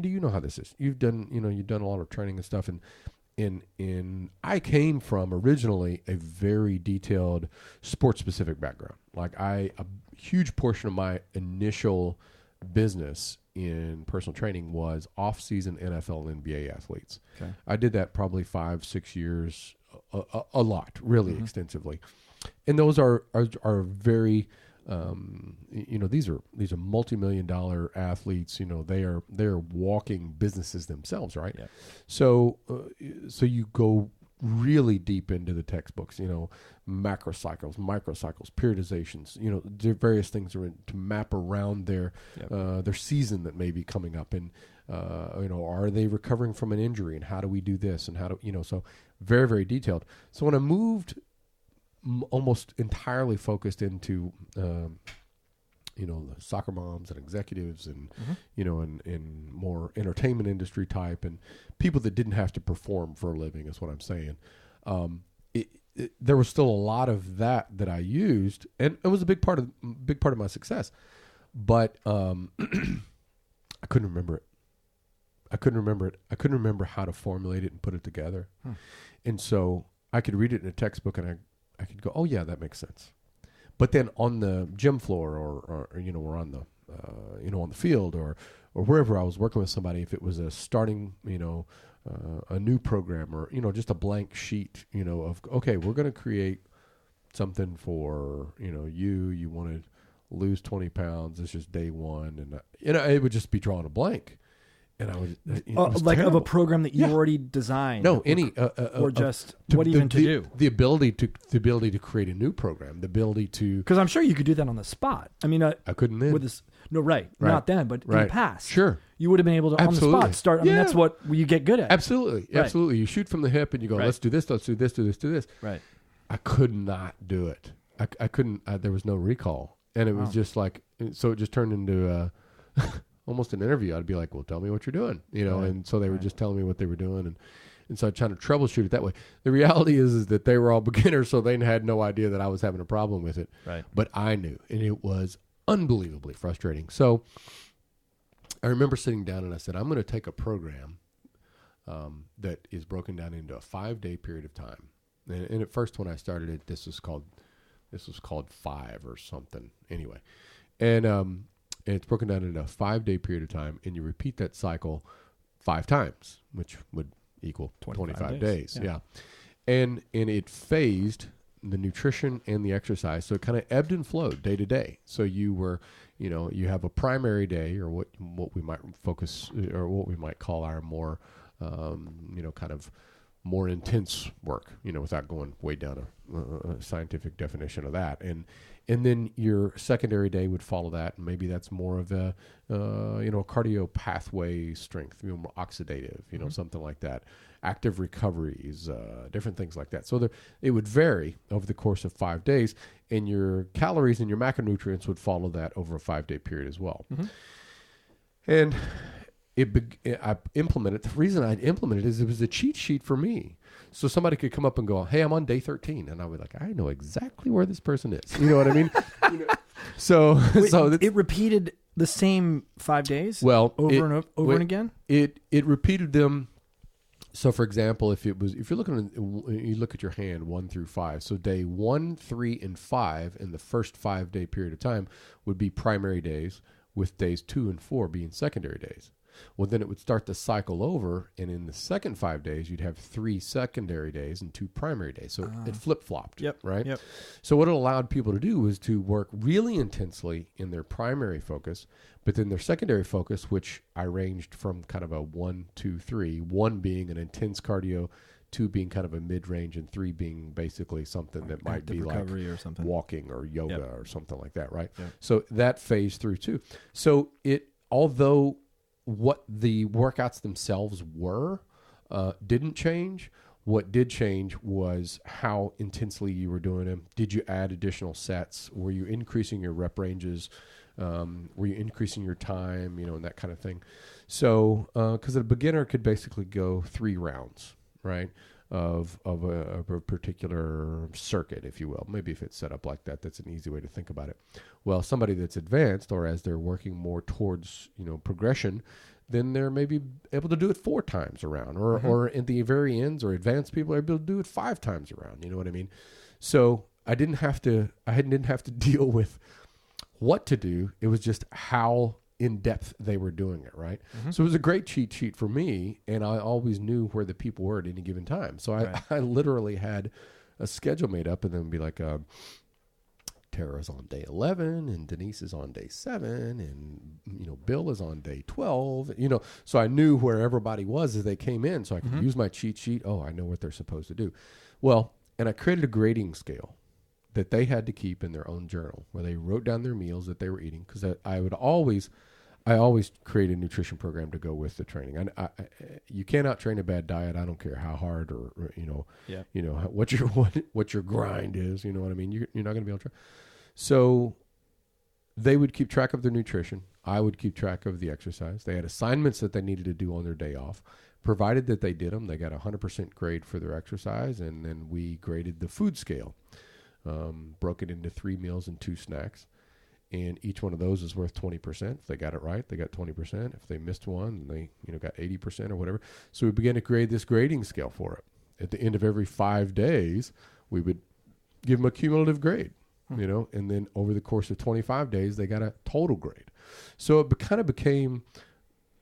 do you know how this is? You've done a lot of training and stuff, and I came from originally a very detailed sports specific background. Like a huge portion of my initial business in personal training was off season NFL and NBA athletes. Okay. I did that probably 5-6 years, a lot, really extensively. And those are very, these are multi-million-dollar athletes. They're walking businesses themselves, right? Yeah. So you go really deep into the textbooks. Macrocycles, microcycles, periodizations. Various things to map around their season that may be coming up, and are they recovering from an injury, and how do we do this, and how do so very, very detailed. So when I moved, almost entirely focused into the soccer moms and executives and and more entertainment industry type and people that didn't have to perform for a living is what I'm saying. There was still a lot of that I used, and it was a big part of my success, but I couldn't remember it. I couldn't remember how to formulate it and put it together. And so I could read it in a textbook and I could go, oh yeah, that makes sense. But then on the gym floor or on the on the field or wherever I was working with somebody, if it was a starting a new program or just a blank sheet of, okay, we're going to create something for you want to lose 20 pounds. It's just day one. And, it would just be drawing a blank. And I would, like terrible. Of a program that you already designed. No, or just what even to do. The ability to create a new program, the ability to. Because I'm sure you could do that on the spot. I mean, I couldn't then. With this, no, right. Not then, but in the past. Sure. You would have been able to, Absolutely. on the spot, start. I mean, that's what you get good at. Absolutely. Right. Absolutely. You shoot from the hip and you go, let's do this, let's do this, do this, do this. Right. I could not do it. I couldn't, there was no recall. And it was just like, so it just turned into almost an interview. I'd be like, well, tell me what you're doing, right. And so they were just telling me what they were doing. And so I tried to troubleshoot it that way. The reality is that they were all beginners, so they had no idea that I was having a problem with it. Right. But I knew, and it was unbelievably frustrating. So I remember sitting down and I said, I'm going to take a program that is broken down into a 5-day period of time. And at first when I started it, this was called 5 or something. Anyway. And it's broken down into a 5-day period of time, and you repeat that cycle 5 times, which would equal 25 days. Yeah. And it phased the nutrition and the exercise. So it kind of ebbed and flowed day to day. So you were, you have a primary day, or what we might focus, or what we might call our more, kind of more intense work, without going way down a scientific definition of that. And then your secondary day would follow that, and maybe that's more of a, cardio pathway strength, more oxidative, something like that. Active recoveries, different things like that. So it would vary over the course of 5 days, and your calories and your macronutrients would follow that over a 5-day period as well. Mm-hmm. And I implemented. The reason I'd implemented is it was a cheat sheet for me. So somebody could come up and go, hey, I'm on day 13. And I would like, I know exactly where this person is. You know what I mean? So it repeated the same 5 days? Well, over and again? It repeated them. So for example, if you look at your hand 1 through 5. So day 1, 3, and 5 in the first 5-day period of time would be primary days, with days 2 and 4 being secondary days. Well, then it would start the cycle over, and in the second 5 days, you'd have 3 secondary days and 2 primary days. So it flip-flopped, right? Yep. So what it allowed people to do was to work really intensely in their primary focus, but then their secondary focus, which I ranged from kind of a 1, 2, 3, 1 being an intense cardio, 2 being kind of a mid-range, and 3 being basically something that might be like or something. Walking or yoga or something like that, right? Yep. So that phased through too. So although what the workouts themselves were didn't change. What did change was how intensely you were doing them. Did you add additional sets? Were you increasing your rep ranges? Were you increasing your time, and that kind of thing? So, because a beginner could basically go 3 rounds, right, of a particular circuit, if you will. Maybe if it's set up like that, that's an easy way to think about it. Well, somebody that's advanced, or as they're working more towards, progression, then they're maybe able to do it 4 times around, or in the very ends, or advanced people are able to do it 5 times around. You know what I mean? So I didn't have to deal with what to do. It was just how in depth they were doing it, right? Mm-hmm. So it was a great cheat sheet for me, and I always knew where the people were at any given time. So I literally had a schedule made up, and then be like, Tara's on day 11, and Denise is on day 7, and Bill is on day 12. So I knew where everybody was as they came in, so I could use my cheat sheet. Oh, I know what they're supposed to do. Well, and I created a grading scale that they had to keep in their own journal, where they wrote down their meals that they were eating, because I always create a nutrition program to go with the training. You cannot train a bad diet. I don't care how hard or what your grind is. You know what I mean? You're not going to be able to. So they would keep track of their nutrition. I would keep track of the exercise. They had assignments that they needed to do on their day off. Provided that they did them, they got 100% grade for their exercise, and then we graded the food scale. Broke it into 3 meals and 2 snacks, and each one of those is worth 20%. If they got it right, they got 20%. If they missed one, they got 80% or whatever. So we began to grade this grading scale for it. At the end of every 5 days, we would give them a cumulative grade, and then over the course of 25 days, they got a total grade. So it kind of became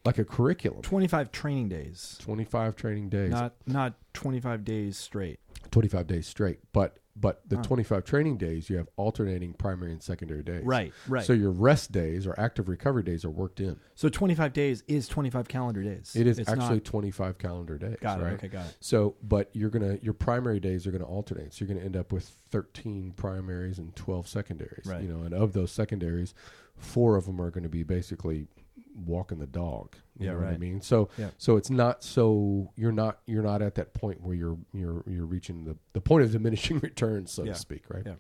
like a curriculum. 25 training days. 25 training days. Not 25 days straight. 25 days straight, but But the 25 training days, you have alternating primary and secondary days. Right. So your rest days or active recovery days are worked in. So 25 days is 25 calendar days. It's actually 25 calendar days. Got it. Right? Okay, got it. So, but your primary days are going to alternate. So you're going to end up with 13 primaries and 12 secondaries. Right. And of those secondaries, 4 of them are going to be basically walking the dog. You know what I mean? So it's not so you're not at that point where you're reaching the point of diminishing returns, so to speak, right? Yeah.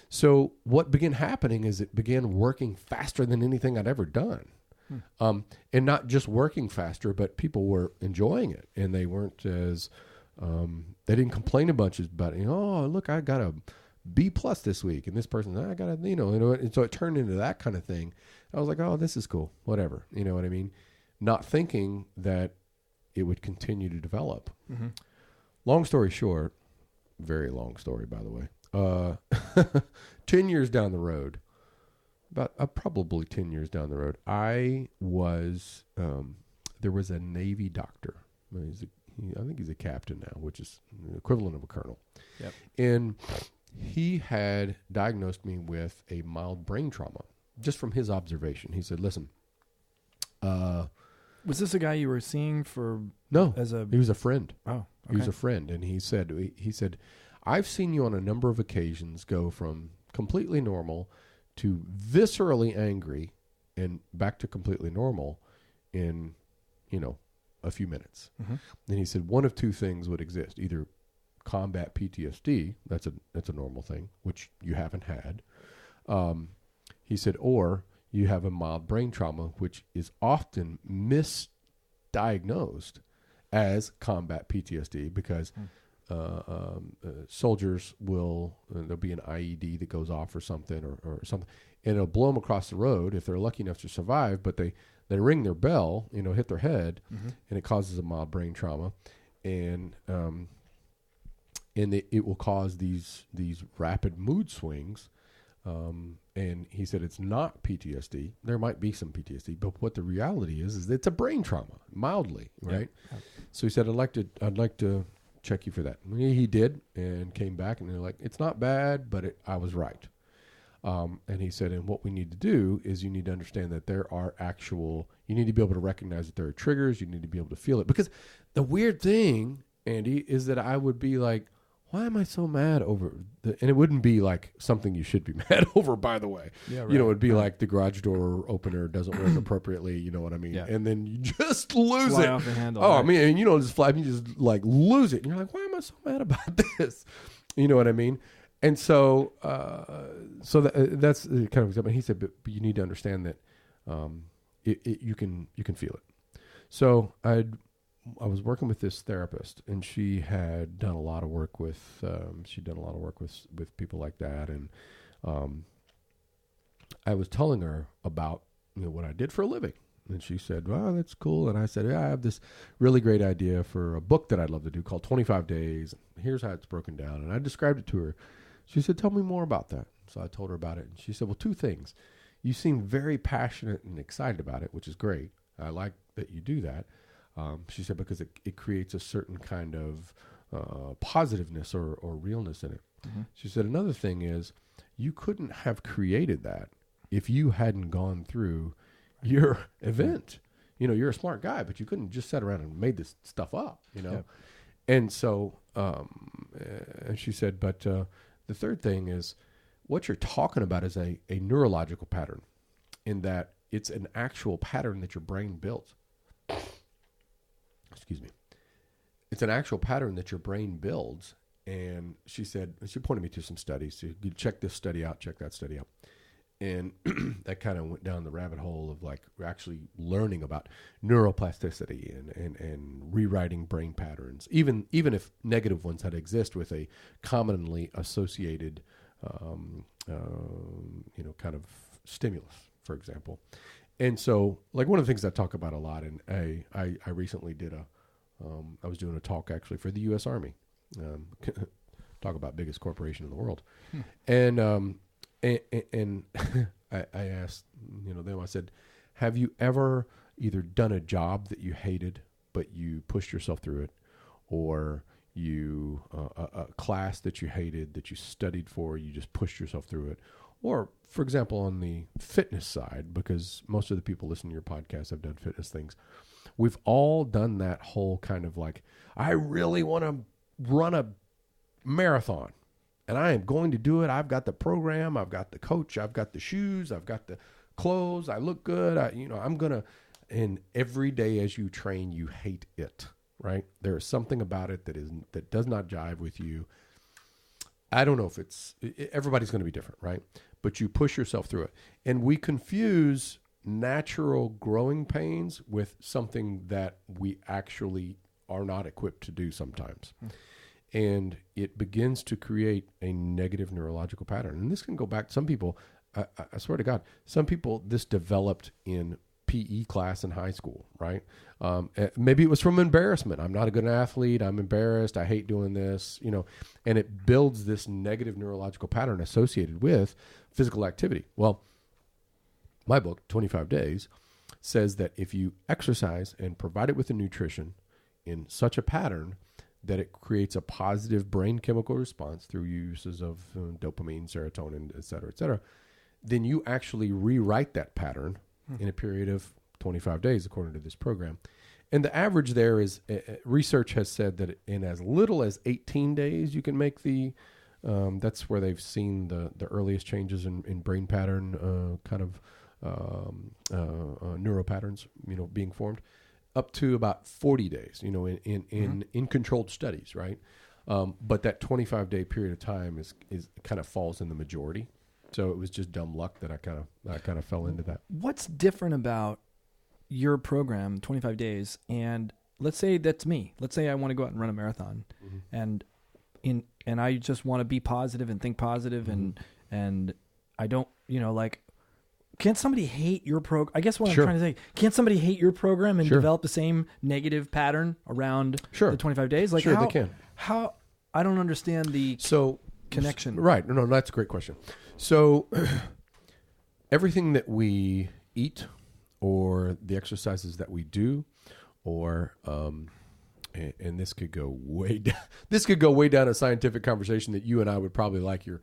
So what began happening is it began working faster than anything I'd ever done. And not just working faster, but people were enjoying it, and they weren't as they didn't complain a bunch about it. Oh, look, I got a B+ this week, and this person, I got a, and so it turned into that kind of thing. I was like, oh, this is cool, whatever, you know what I mean? Not thinking that it would continue to develop. Mm-hmm. Long story short, very long story, by the way. 10 years down the road, probably 10 years down the road, I was, there was a Navy doctor. I think he's a captain now, which is the equivalent of a colonel. Yep. And he had diagnosed me with a mild brain trauma just from his observation. He said, listen, was this a guy you were seeing for? No, he was a friend. Oh, okay. He was a friend. And he said, I've seen you on a number of occasions go from completely normal to viscerally angry and back to completely normal in, a few minutes. Mm-hmm. And he said, one of two things would exist: either combat PTSD, that's a normal thing, which you haven't had. He said, or you have a mild brain trauma, which is often misdiagnosed as combat PTSD because soldiers there'll be an IED that goes off or something or something, and it'll blow them across the road if they're lucky enough to survive, but they ring their bell, hit their head, mm-hmm. and it causes a mild brain trauma. And it will cause these rapid mood swings. And he said it's not PTSD. There might be some PTSD, but what the reality is it's a brain trauma, mildly, right? Yeah. So he said, I'd like to check you for that. And he did, and came back, and they're like, it's not bad, but I was right. And he said, and what we need to do is you need to understand that you need to be able to recognize that there are triggers. You need to be able to feel it. Because the weird thing, Andy, is that I would be like, why am I so mad over and it wouldn't be like something you should be mad over, by the way. Yeah, right. It'd be like the garage door opener doesn't work appropriately, you know what I mean? Yeah. And then you just lose fly it. Off the handle, right? I mean, just fly, you just like lose it. And you're like, why am I so mad about this? You know what I mean? And so, that's the kind of example. He said, but you need to understand that you can feel it. So I was working with this therapist, and she had done a lot of work with people like that, and I was telling her about what I did for a living, and she said, "Well, that's cool." And I said, "Yeah, I have this really great idea for a book that I'd love to do called 25 Days. Here's how it's broken down." And I described it to her. She said, "Tell me more about that." So I told her about it, and she said, "Well, two things. You seem very passionate and excited about it, which is great. I like that you do that." She said, because it creates a certain kind of positiveness or realness in it. Mm-hmm. She said, another thing is you couldn't have created that if you hadn't gone through your event. You're a smart guy, but you couldn't just sit around and made this stuff up, Yeah. And so and she said, but the third thing is what you're talking about is a neurological pattern, in that it's an actual pattern that your brain builds. Excuse me. It's an actual pattern that your brain builds. And she said, she pointed me to some studies. So you check this study out, check that study out. And that kind of went down the rabbit hole of like actually learning about neuroplasticity and rewriting brain patterns, even if negative ones had to exist with a commonly associated, kind of stimulus, for example. And so, like, one of the things I talk about a lot, and I recently did I was doing a talk actually for the U.S. Army, talk about biggest corporation in the world, and I asked them, I said, have you ever either done a job that you hated but you pushed yourself through it, or a class that you hated, that you studied for, you just pushed yourself through it. Or, for example, on the fitness side, because most of the people listening to your podcast have done fitness things, we've all done that whole kind of like, I really want to run a marathon, and I am going to do it. I've got the program, I've got the coach, I've got the shoes, I've got the clothes, I look good. I'm going to, and every day as you train, you hate it, right? There is something about it that does not jive with you. I don't know if everybody's going to be different, right? But you push yourself through it. And we confuse natural growing pains with something that we actually are not equipped to do sometimes. And it begins to create a negative neurological pattern. And this can go back, some people, I swear to God, some people, this developed in PE class in high school, right? Maybe it was from embarrassment. I'm not a good athlete. I'm embarrassed. I hate doing this, and it builds this negative neurological pattern associated with physical activity. Well, my book, 25 Days, says that if you exercise and provide it with the nutrition in such a pattern that it creates a positive brain chemical response through uses of dopamine, serotonin, et cetera, then you actually rewrite that pattern in a period of 25 days, according to this program. And the average there is, research has said that in as little as 18 days, you can make that's where they've seen the earliest changes in brain pattern neuro patterns, being formed, up to about 40 days, in controlled studies, right? But that 25-day period of time is kind of falls in the majority. So it was just dumb luck that I kind of fell into that. What's different about your program, 25 days, and let's say that's me. Let's say I want to go out and run a marathon, and I just want to be positive and think positive, and I don't, can't somebody hate your program? I guess what I'm trying to say, can't somebody hate your program and develop the same negative pattern around the 25 days? Like, they can. How? I don't understand the connection. Right. No, that's a great question. So everything that we eat or the exercises that we do, or and this could go way down, down a scientific conversation that you and I would probably like. Your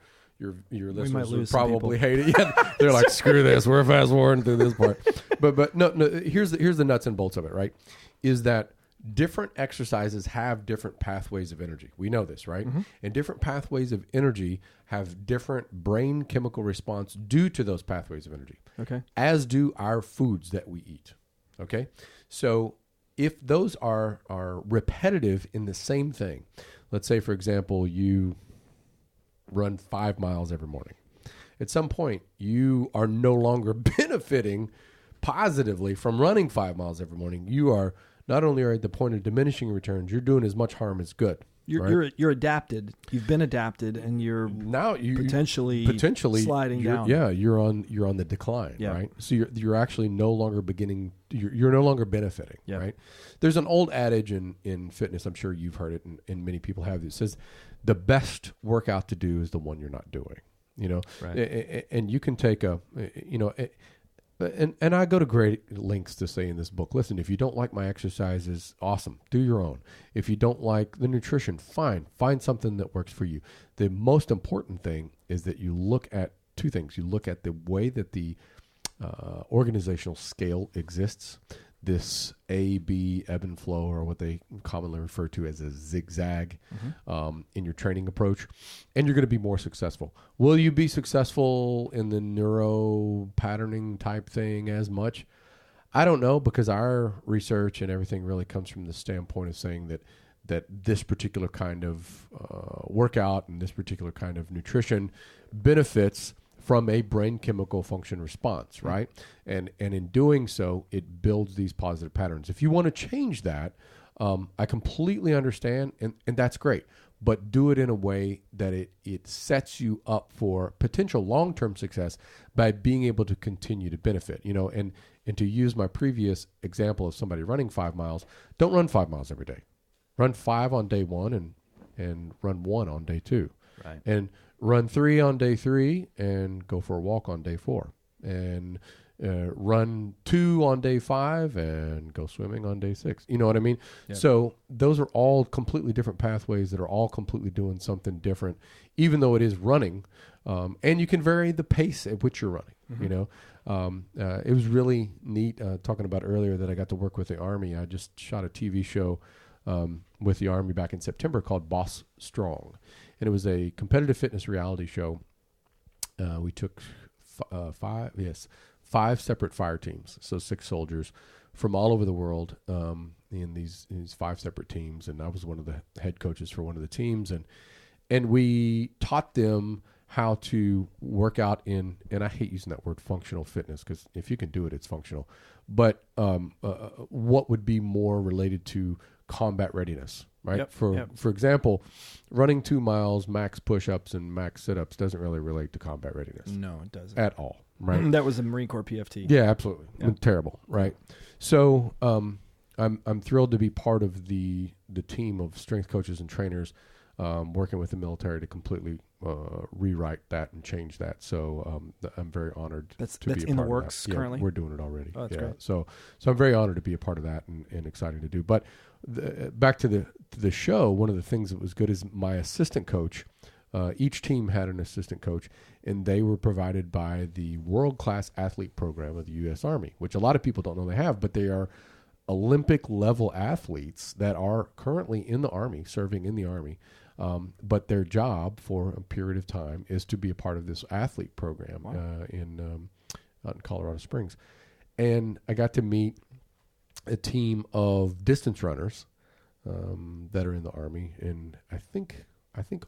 listeners would probably hate it. Yeah, they're like, screw this. We're fast forwarding through this part. But no. Here's the nuts and bolts of it. Right, is that different exercises have different pathways of energy. We know this, right? And different pathways of energy have different brain chemical response due to those pathways of energy. Okay. As do our foods that we eat. Okay. So if those are repetitive in the same thing, let's say, for example, you run 5 miles every morning. At some point, you are no longer benefiting positively from running 5 miles every morning. You are not only are at the point of diminishing returns, you're doing as much harm as good. You're adapted. You've been adapted, and you're now potentially sliding down. Yeah, you're on the decline, right? So you're actually no longer beginning. You're no longer benefiting, right? There's an old adage in fitness. I'm sure you've heard it, and many people have. It says the best workout to do is the one you're not doing. Right. And you can take And I go to great lengths to say in this book, listen, if you don't like my exercises, awesome, do your own. If you don't like the nutrition, fine, find something that works for you. The most important thing is that you look at two things. You look at the way that the organizational scale exists, this A, B, ebb and flow, or what they commonly refer to as a zigzag in your training approach, and you're going to be more successful. Will you be successful in the neuro patterning type thing as much? I don't know, because our research and everything really comes from the standpoint of saying that this particular kind of workout and this particular kind of nutrition benefits from a brain chemical function response, right? And in doing so, it builds these positive patterns. If you want to change that, I completely understand, and that's great. But do it in a way that it sets you up for potential long-term success by being able to continue to benefit. And to use my previous example of somebody running 5 miles, don't run 5 miles every day. Run 5 on day 1 and run 1 on day 2. Right. And run 3 on day 3 and go for a walk on day 4. And run 2 on day 5 and go swimming on day 6. You know what I mean? Yep. So those are all completely different pathways that are all completely doing something different, even though it is running. And you can vary the pace at which you're running. Mm-hmm. You know, it was really neat talking about earlier that I got to work with the Army. I just shot a TV show with the Army back in September called Boss Strong. And it was a competitive fitness reality show. We took 5 separate fire teams, so 6 soldiers from all over the world in these 5 separate teams, and I was one of the head coaches for one of the teams, and we taught them how to work out in, and I hate using that word functional fitness because if you can do it, it's functional, but what would be more related to combat readiness, right? Yep, For example, running 2 miles, max push-ups and max sit-ups doesn't really relate to combat readiness. No, it doesn't. At all, right? That was a Marine Corps PFT. Yeah, absolutely. Yeah. Terrible, right? So I'm thrilled to be part of the team of strength coaches and trainers working with the military to completely rewrite that and change that. So I'm very honored to be a part of that. That's in the works currently? Yeah, we're doing it already. Oh, that's great. So I'm very honored to be a part of that and excited to do. But back to the show, one of the things that was good is my assistant coach. Each team had an assistant coach, and they were provided by the world-class athlete program of the U.S. Army, which a lot of people don't know they have, but they are Olympic-level athletes that are currently in the Army, serving in the Army. But their job for a period of time is to be a part of this athlete program out in Colorado Springs. And I got to meet a team of distance runners that are in the Army, and I think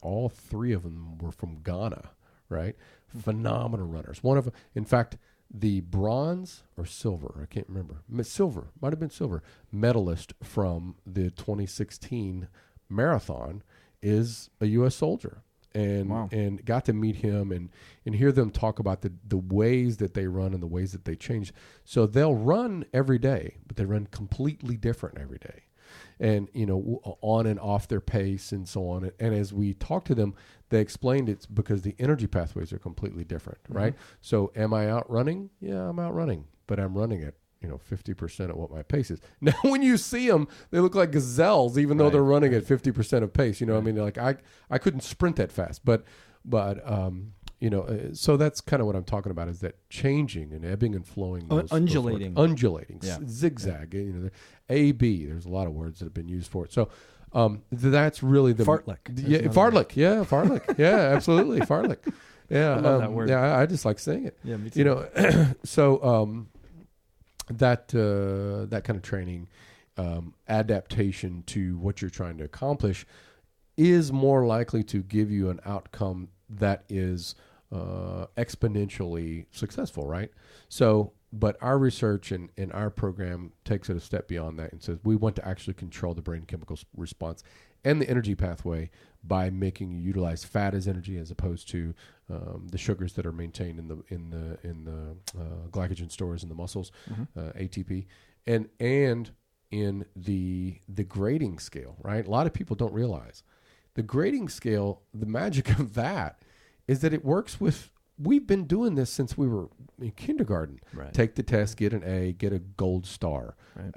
all 3 of them were from Ghana, right? Phenomenal runners. One of them, in fact, the bronze or silver, I can't remember, might have been silver, medalist from the 2016 marathon is a U.S. soldier. And got to meet him and hear them talk about the ways that they run and the ways that they change. So they'll run every day, but they run completely different every day. And, you know, on and off their pace and so on. And as we talked to them, they explained it's because the energy pathways are completely different, right? So am I out running? Yeah, I'm out running, but I'm running at, 50% of what my pace is. Now, when you see them, they look like gazelles, even though they're running at 50% of pace. I mean, like I couldn't sprint that fast, but so that's kind of what I'm talking about is that changing and ebbing and flowing. Undulating. Zigzag, A-B. There's a lot of words that have been used for it. So that's really the... Fartlek. Yeah, fartlek. Yeah, absolutely. Fartlek. Yeah. I love that word. Yeah, I just like saying it. Yeah, me too. So that kind of training, adaptation to what you're trying to accomplish is more likely to give you an outcome that is exponentially successful, right? So, but our research and our program takes it a step beyond that and says we want to actually control the brain chemical response and the energy pathway by making you utilize fat as energy as opposed to the sugars that are maintained in the glycogen stores in the muscles, ATP, and in the grading scale, right? A lot of people don't realize the grading scale. The magic of that is that it works with. We've been doing this since we were in kindergarten. Right. Take the test, get an A, get a gold star. Right.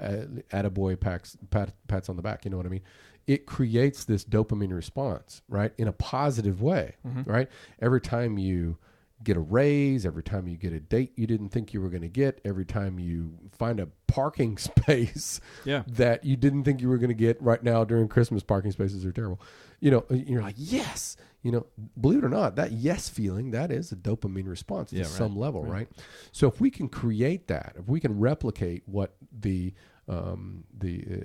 Attaboy pats on the back. You know what I mean? It creates this dopamine response, right, in a positive way, right? Every time you get a raise, every time you get a date you didn't think you were going to get, every time you find a parking space that you didn't think you were going to get. Right now during Christmas, parking spaces are terrible. You're like, yes. Believe it or not, that yes feeling, that is a dopamine response to some level, right? So if we can create that, if we can replicate what the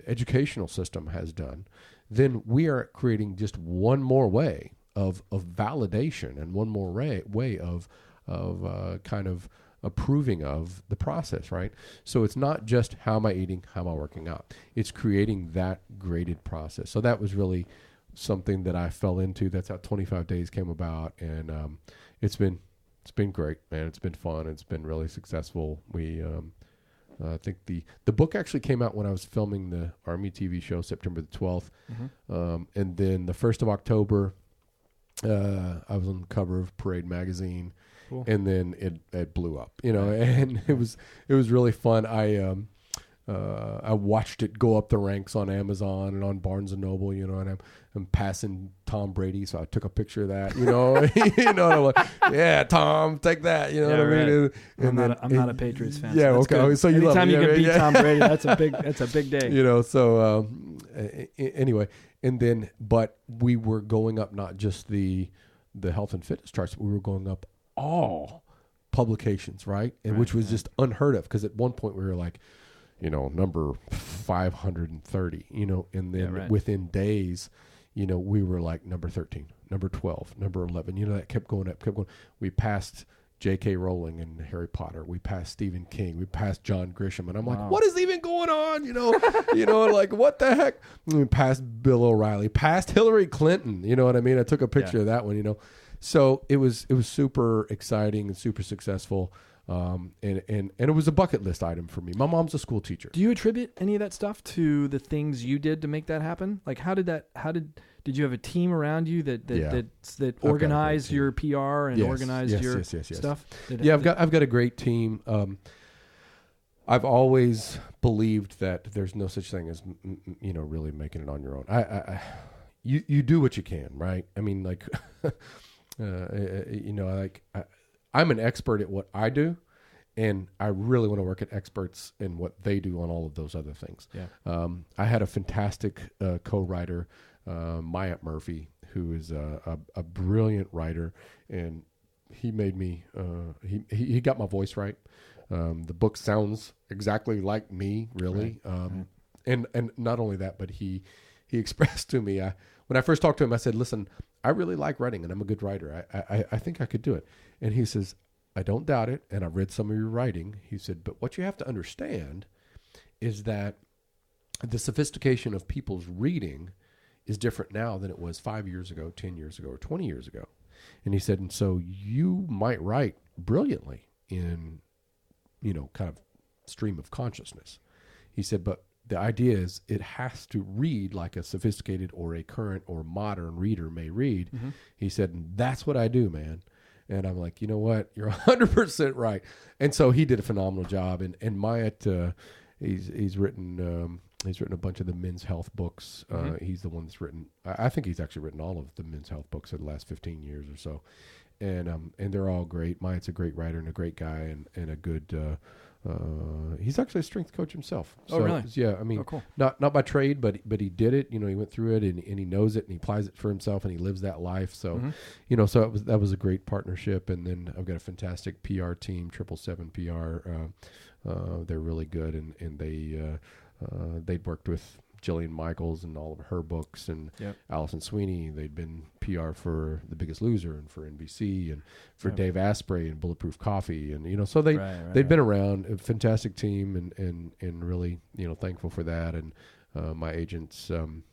educational system has done, then we are creating just one more way of validation and one more way of kind of approving of the process, right? So it's not just how am I eating, how am I working out? It's creating that graded process. So that was really something that I fell into. That's how 25 Days came about, and it's been great, man. It's been fun. It's been really successful. We I think the book actually came out when I was filming the Army TV show, September the 12th. And then the 1st of October, I was on the cover of Parade magazine. Cool. And then it blew up, and it was really fun. I watched it go up the ranks on Amazon and on Barnes and Noble, and I'm passing Tom Brady, so I took a picture of that, and I'm like, yeah, Tom, take that, what I mean? And I'm not a Patriots fan. Yeah, so okay. Good. So you anytime love it. you can beat Yeah. Tom Brady, that's a big day. So anyway, and then but we were going up not just the health and fitness charts, but we were going up all publications, right? And which was just unheard of, because at one point we were like, number 530, and then within days, we were like number 13, number 12, number 11, that kept going up, We passed J.K. Rowling and Harry Potter. We passed Stephen King. We passed John Grisham. And I'm like, what is even going on? Like, what the heck? And we passed Bill O'Reilly, passed Hillary Clinton. You know what I mean? I took a picture of that one, So it was super exciting and super successful. And it was a bucket list item for me. My mom's a school teacher. Do you attribute any of that stuff to the things you did to make that happen? Like, did you have a team around you that organized your PR and organized your stuff? I've got a great team. I've always believed that there's no such thing as really making it on your own. You do what you can, right? I mean, like, I'm an expert at what I do, and I really want to work at experts in what they do on all of those other things. Yeah. I had a fantastic co-writer, Maya Murphy, who is a brilliant writer, and he made me. He got my voice right. The book sounds exactly like me, really. Right. And not only that, but he expressed to me. When I first talked to him, I said, "Listen, I really like writing, and I'm a good writer. I think I could do it." And he says, "I don't doubt it, and I've read some of your writing." He said, "But what you have to understand is that the sophistication of people's reading is different now than it was 5 years ago, 10 years ago, or 20 years ago." And he said, "And so you might write brilliantly in, kind of stream of consciousness." He said, "But the idea is it has to read like a sophisticated or a current or modern reader may read." Mm-hmm. He said, "And that's what I do, man." And I'm like, you know what? You're 100% right. And so he did a phenomenal job. And Myatt, he's written a bunch of the men's health books. Mm-hmm. He's the one that's written. I think he's actually written all of the men's health books in the last 15 years or so. And they're all great. Myatt's a great writer and a great guy and a good. He's actually a strength coach himself. Oh, really? Yeah, I mean, cool. Not by trade, but he did it. He went through it and he knows it and he applies it for himself and he lives that life. So, mm-hmm. So that was a great partnership. And then I've got a fantastic PR team, 777 PR. They're really good, and they'd worked with Jillian Michaels and all of her books, and Allison Sweeney. They'd been PR for The Biggest Loser and for NBC and for Dave Asprey and Bulletproof Coffee, and so they'd been around. A fantastic team, and really thankful for that. And my agents, I'm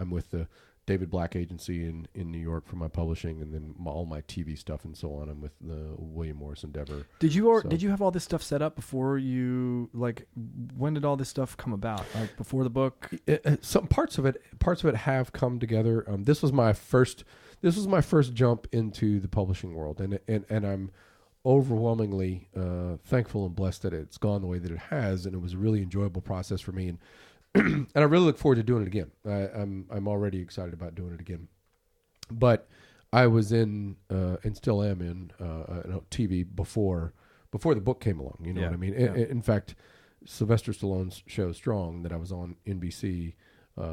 with the David Black agency in New York for my publishing, and then all my TV stuff and so on. I'm with the William Morris Endeavor. Did you have all this stuff set up before you, like, when did all this stuff come about? Like before the book? Some parts of it have come together. This was my first jump into the publishing world, and I'm overwhelmingly thankful and blessed that it's gone the way that it has, and it was a really enjoyable process for me. And I really look forward to doing it again. I'm already excited about doing it again. But I was in and still am in TV before the book came along. You know what I mean? Yeah. In fact, Sylvester Stallone's show Strong that I was on NBC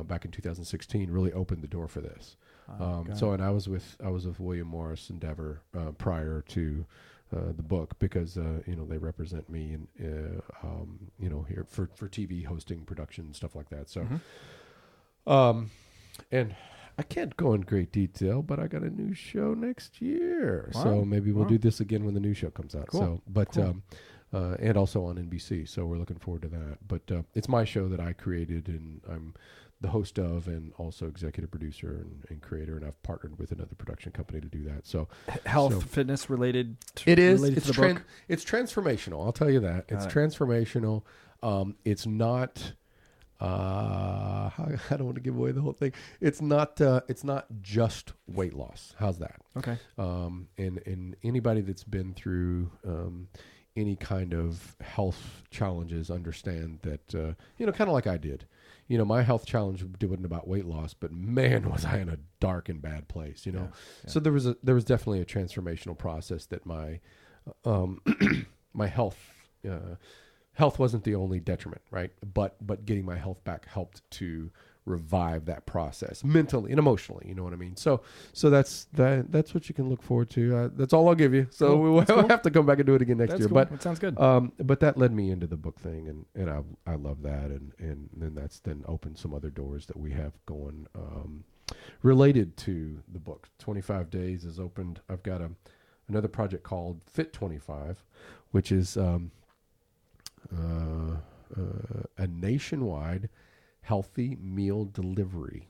back in 2016 really opened the door for this. And I was with William Morris Endeavor prior to the book, because they represent me and here for TV hosting, production, stuff like that. So and I can't go in great detail, but I got a new show next year. Wow. So maybe we'll do this again when the new show comes out. Cool. And also on NBC. So we're looking forward to that. But it's my show that I created, and I'm the host of, and also executive producer and creator, and I've partnered with another production company to do that. So fitness related. It is. Related to the book? It's transformational. I'll tell you that. It's transformational. It's not. I don't want to give away the whole thing. It's not just weight loss. How's that? Okay. And anybody that's been through any kind of health challenges understand that kind of like I did. My health challenge wasn't about weight loss, but man, was I in a dark and bad place. Yeah. So there was definitely a transformational process that my my health wasn't the only detriment, right? But getting my health back helped to revive that process mentally and emotionally. You know what I mean? So that's what you can look forward to. That's all I'll give you. So we'll have to come back and do it again next year. Cool. But that sounds good. But that led me into the book thing, and I love that, and then that's then opened some other doors that we have going related to the book. 25 Days is opened. I've got another project called Fit 25, which is a nationwide healthy meal delivery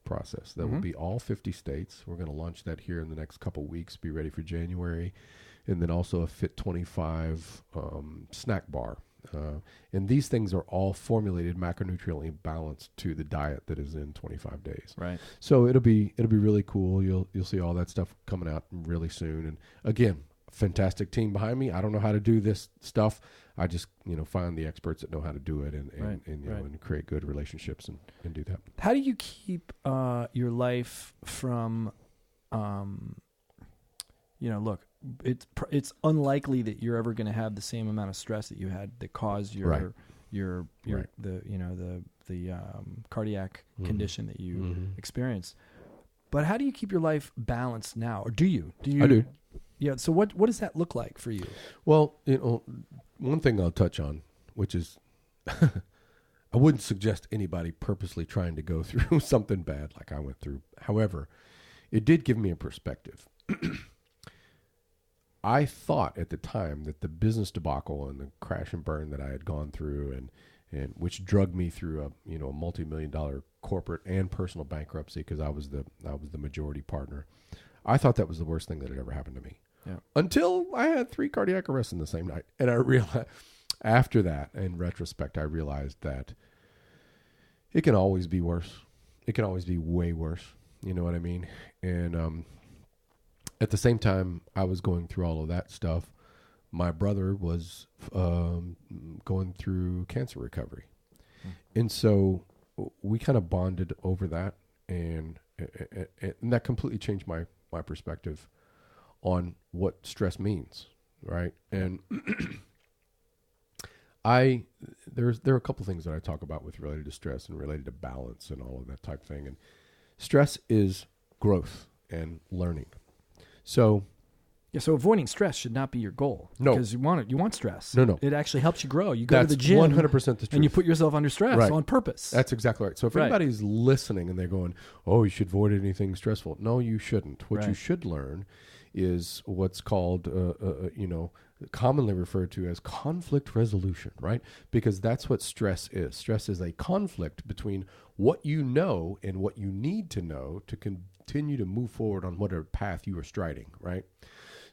process that will be all 50 states. We're going to launch that here in the next couple weeks, be ready for January. And then also a Fit 25 snack bar. And these things are all formulated macronutrientally balanced to the diet that is in 25 days. Right. So it'll be really cool. You'll see all that stuff coming out really soon. And again, fantastic team behind me. I don't know how to do this stuff. I just, find the experts that know how to do it and create good relationships and do that. How do you keep your life from, look, it's unlikely that you're ever going to have the same amount of stress that you had that caused your cardiac condition that you experienced. But how do you keep your life balanced now? Or do you? I do. Yeah. So what does that look like for you? Well, one thing I'll touch on, which is I wouldn't suggest anybody purposely trying to go through something bad like I went through. However, it did give me a perspective. I thought at the time that the business debacle and the crash and burn that I had gone through and which drugged me through a multi-million-dollar corporate and personal bankruptcy because I was the majority partner. I thought that was the worst thing that had ever happened to me. Yeah. Until I had 3 cardiac arrests in the same night. And I realized after that, in retrospect, I realized that it can always be worse. It can always be way worse. You know what I mean? And at the same time I was going through all of that stuff, my brother was going through cancer recovery. And so we kind of bonded over that. And that completely changed my perspective on what stress means, right? And there are a couple things that I talk about with related to stress and related to balance and all of that type of thing. And stress is growth and learning. So avoiding stress should not be your goal. No. Because you want stress. No. It actually helps you grow. You go to the gym. 100% the truth. And you put yourself under stress on purpose. That's exactly right. So if anybody's listening and they're going, oh, you should avoid anything stressful. No, you shouldn't. What you should learn is what's called, commonly referred to as conflict resolution, right? Because that's what stress is. Stress is a conflict between what you know and what you need to know to continue to move forward on whatever path you are striding, right?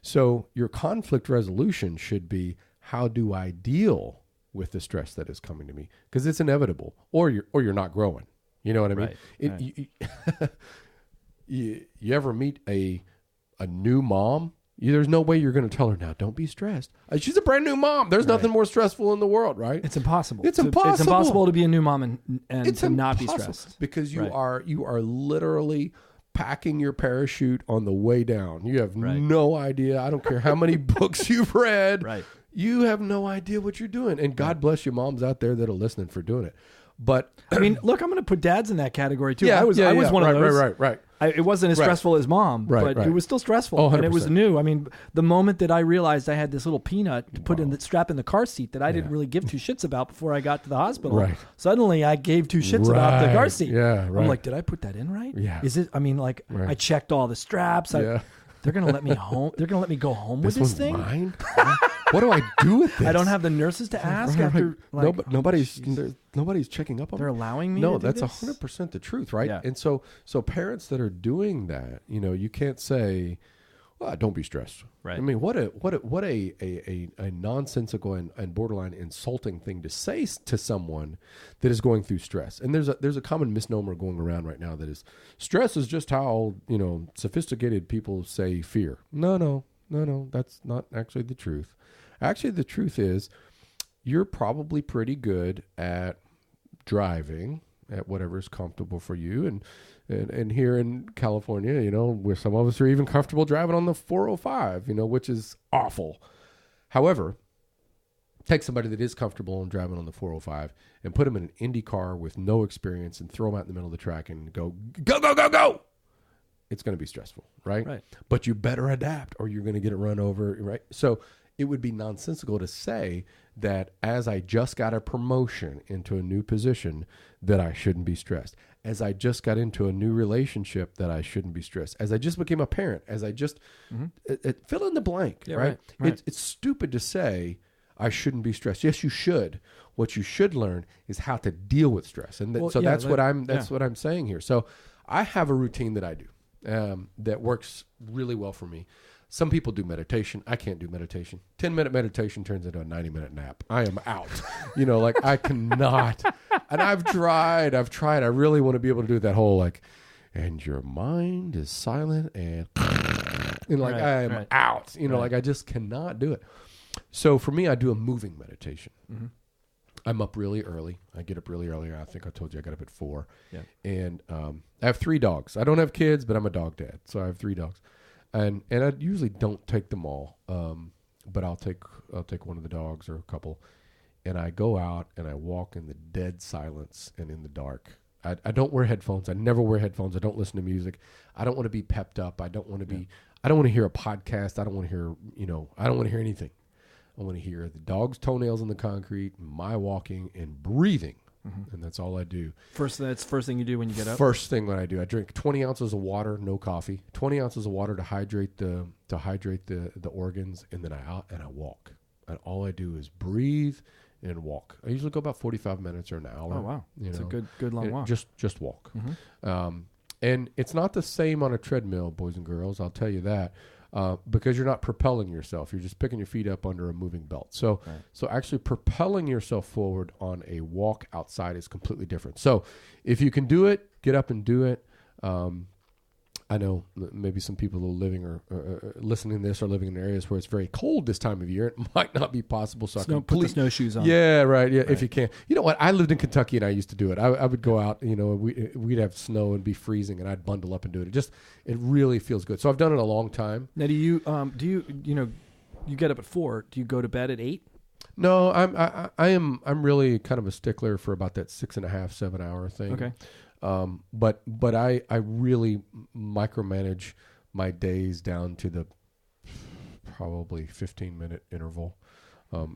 So your conflict resolution should be, how do I deal with the stress that is coming to me? Because it's inevitable, or you're not growing. You know what I mean? You ever meet a new mom? There's no way you're going to tell her, now don't be stressed. She's a brand new mom. There's nothing more stressful in the world, right? It's impossible. It's impossible to be a new mom and to not be stressed. Because you are literally packing your parachute on the way down. You have no idea. I don't care how many books you've read. Right. You have no idea what you're doing. And God bless you moms out there that are listening for doing it. But I mean, look, I'm going to put dads in that category too. Yeah, I was one of those. Right. It wasn't as stressful as mom, but it was still stressful, and it was new. I mean, the moment that I realized I had this little peanut to put in the strap in the car seat that I didn't really give 2 shits about before I got to the hospital, suddenly I gave 2 shits about the car seat. Yeah, I'm like, did I put that in right? Yeah. Is it? I mean, like, I checked all the straps. They're going to let me home. They're going to let me go home with this thing. Mine? What do I do with this? I don't have the nurses to ask after. Like, nobody's checking up on me. They're allowing me. No, to do that's this? 100% the truth, right? Yeah. And so parents that are doing that, you can't say, don't be stressed. Right. I mean, what a nonsensical and borderline insulting thing to say to someone that is going through stress. And there's a common misnomer going around right now that is stress is just how, sophisticated people say fear. No, that's not actually the truth. Actually, the truth is you're probably pretty good at driving at whatever is comfortable for you. And here in California, where some of us are even comfortable driving on the 405, which is awful. However, take somebody that is comfortable in driving on the 405 and put them in an Indy car with no experience and throw them out in the middle of the track and go. It's going to be stressful, right? Right. But you better adapt or you're going to get it run over, right? So it would be nonsensical to say that as I just got a promotion into a new position that I shouldn't be stressed. As I just got into a new relationship that I shouldn't be stressed. As I just became a parent. As I just fill in the blank, right? It's stupid to say I shouldn't be stressed. Yes, you should. What you should learn is how to deal with stress. And that's what I'm saying here. So I have a routine that I do that works really well for me. Some people do meditation. I can't do meditation. 10-minute meditation turns into a 90-minute nap. I am out. I cannot. And I've tried. I really want to be able to do that whole and your mind is silent and I am out. I just cannot do it. So for me, I do a moving meditation. Mm-hmm. I'm up really early. I get up really early. I think I told you I got up at 4. Yeah. And I have 3 dogs. I don't have kids, but I'm a dog dad. So I have 3 dogs. And I usually don't take them all, but I'll take one of the dogs or a couple, and I go out and I walk in the dead silence and in the dark. I don't wear headphones. I never wear headphones. I don't listen to music. I don't want to be pepped up. I don't want to be. I don't want to hear a podcast. I don't want to hear. I don't want to hear anything. I want to hear the dog's toenails on the concrete, my walking and breathing. Mm-hmm. And that's all I do. That's first thing you do when you get up? First thing when I do. I drink 20 ounces of water, no coffee. 20 ounces of water to hydrate the organs, and then I walk. And all I do is breathe and walk. I usually go about 45 minutes or an hour. Oh, wow. It's a good long walk. Just walk. Mm-hmm. And it's not the same on a treadmill, boys and girls, I'll tell you that. Because you're not propelling yourself. You're just picking your feet up under a moving belt. So actually propelling yourself forward on a walk outside is completely different. So if you can do it, get up and do it. I know maybe some people who are living or listening to this are living in areas where it's very cold this time of year. It might not be possible. So put the snowshoes on. Yeah, right. Yeah, right. If you can. You know what? I lived in Kentucky and I used to do it. I would go out. We'd have snow and be freezing, and I'd bundle up and do it. It really feels good. So I've done it a long time. Now, do you you get up at 4? Do you go to bed at 8? No, I'm really kind of a stickler for about that 6.5, 7 hour thing. Okay. But I really micromanage my days down to the probably 15-minute interval.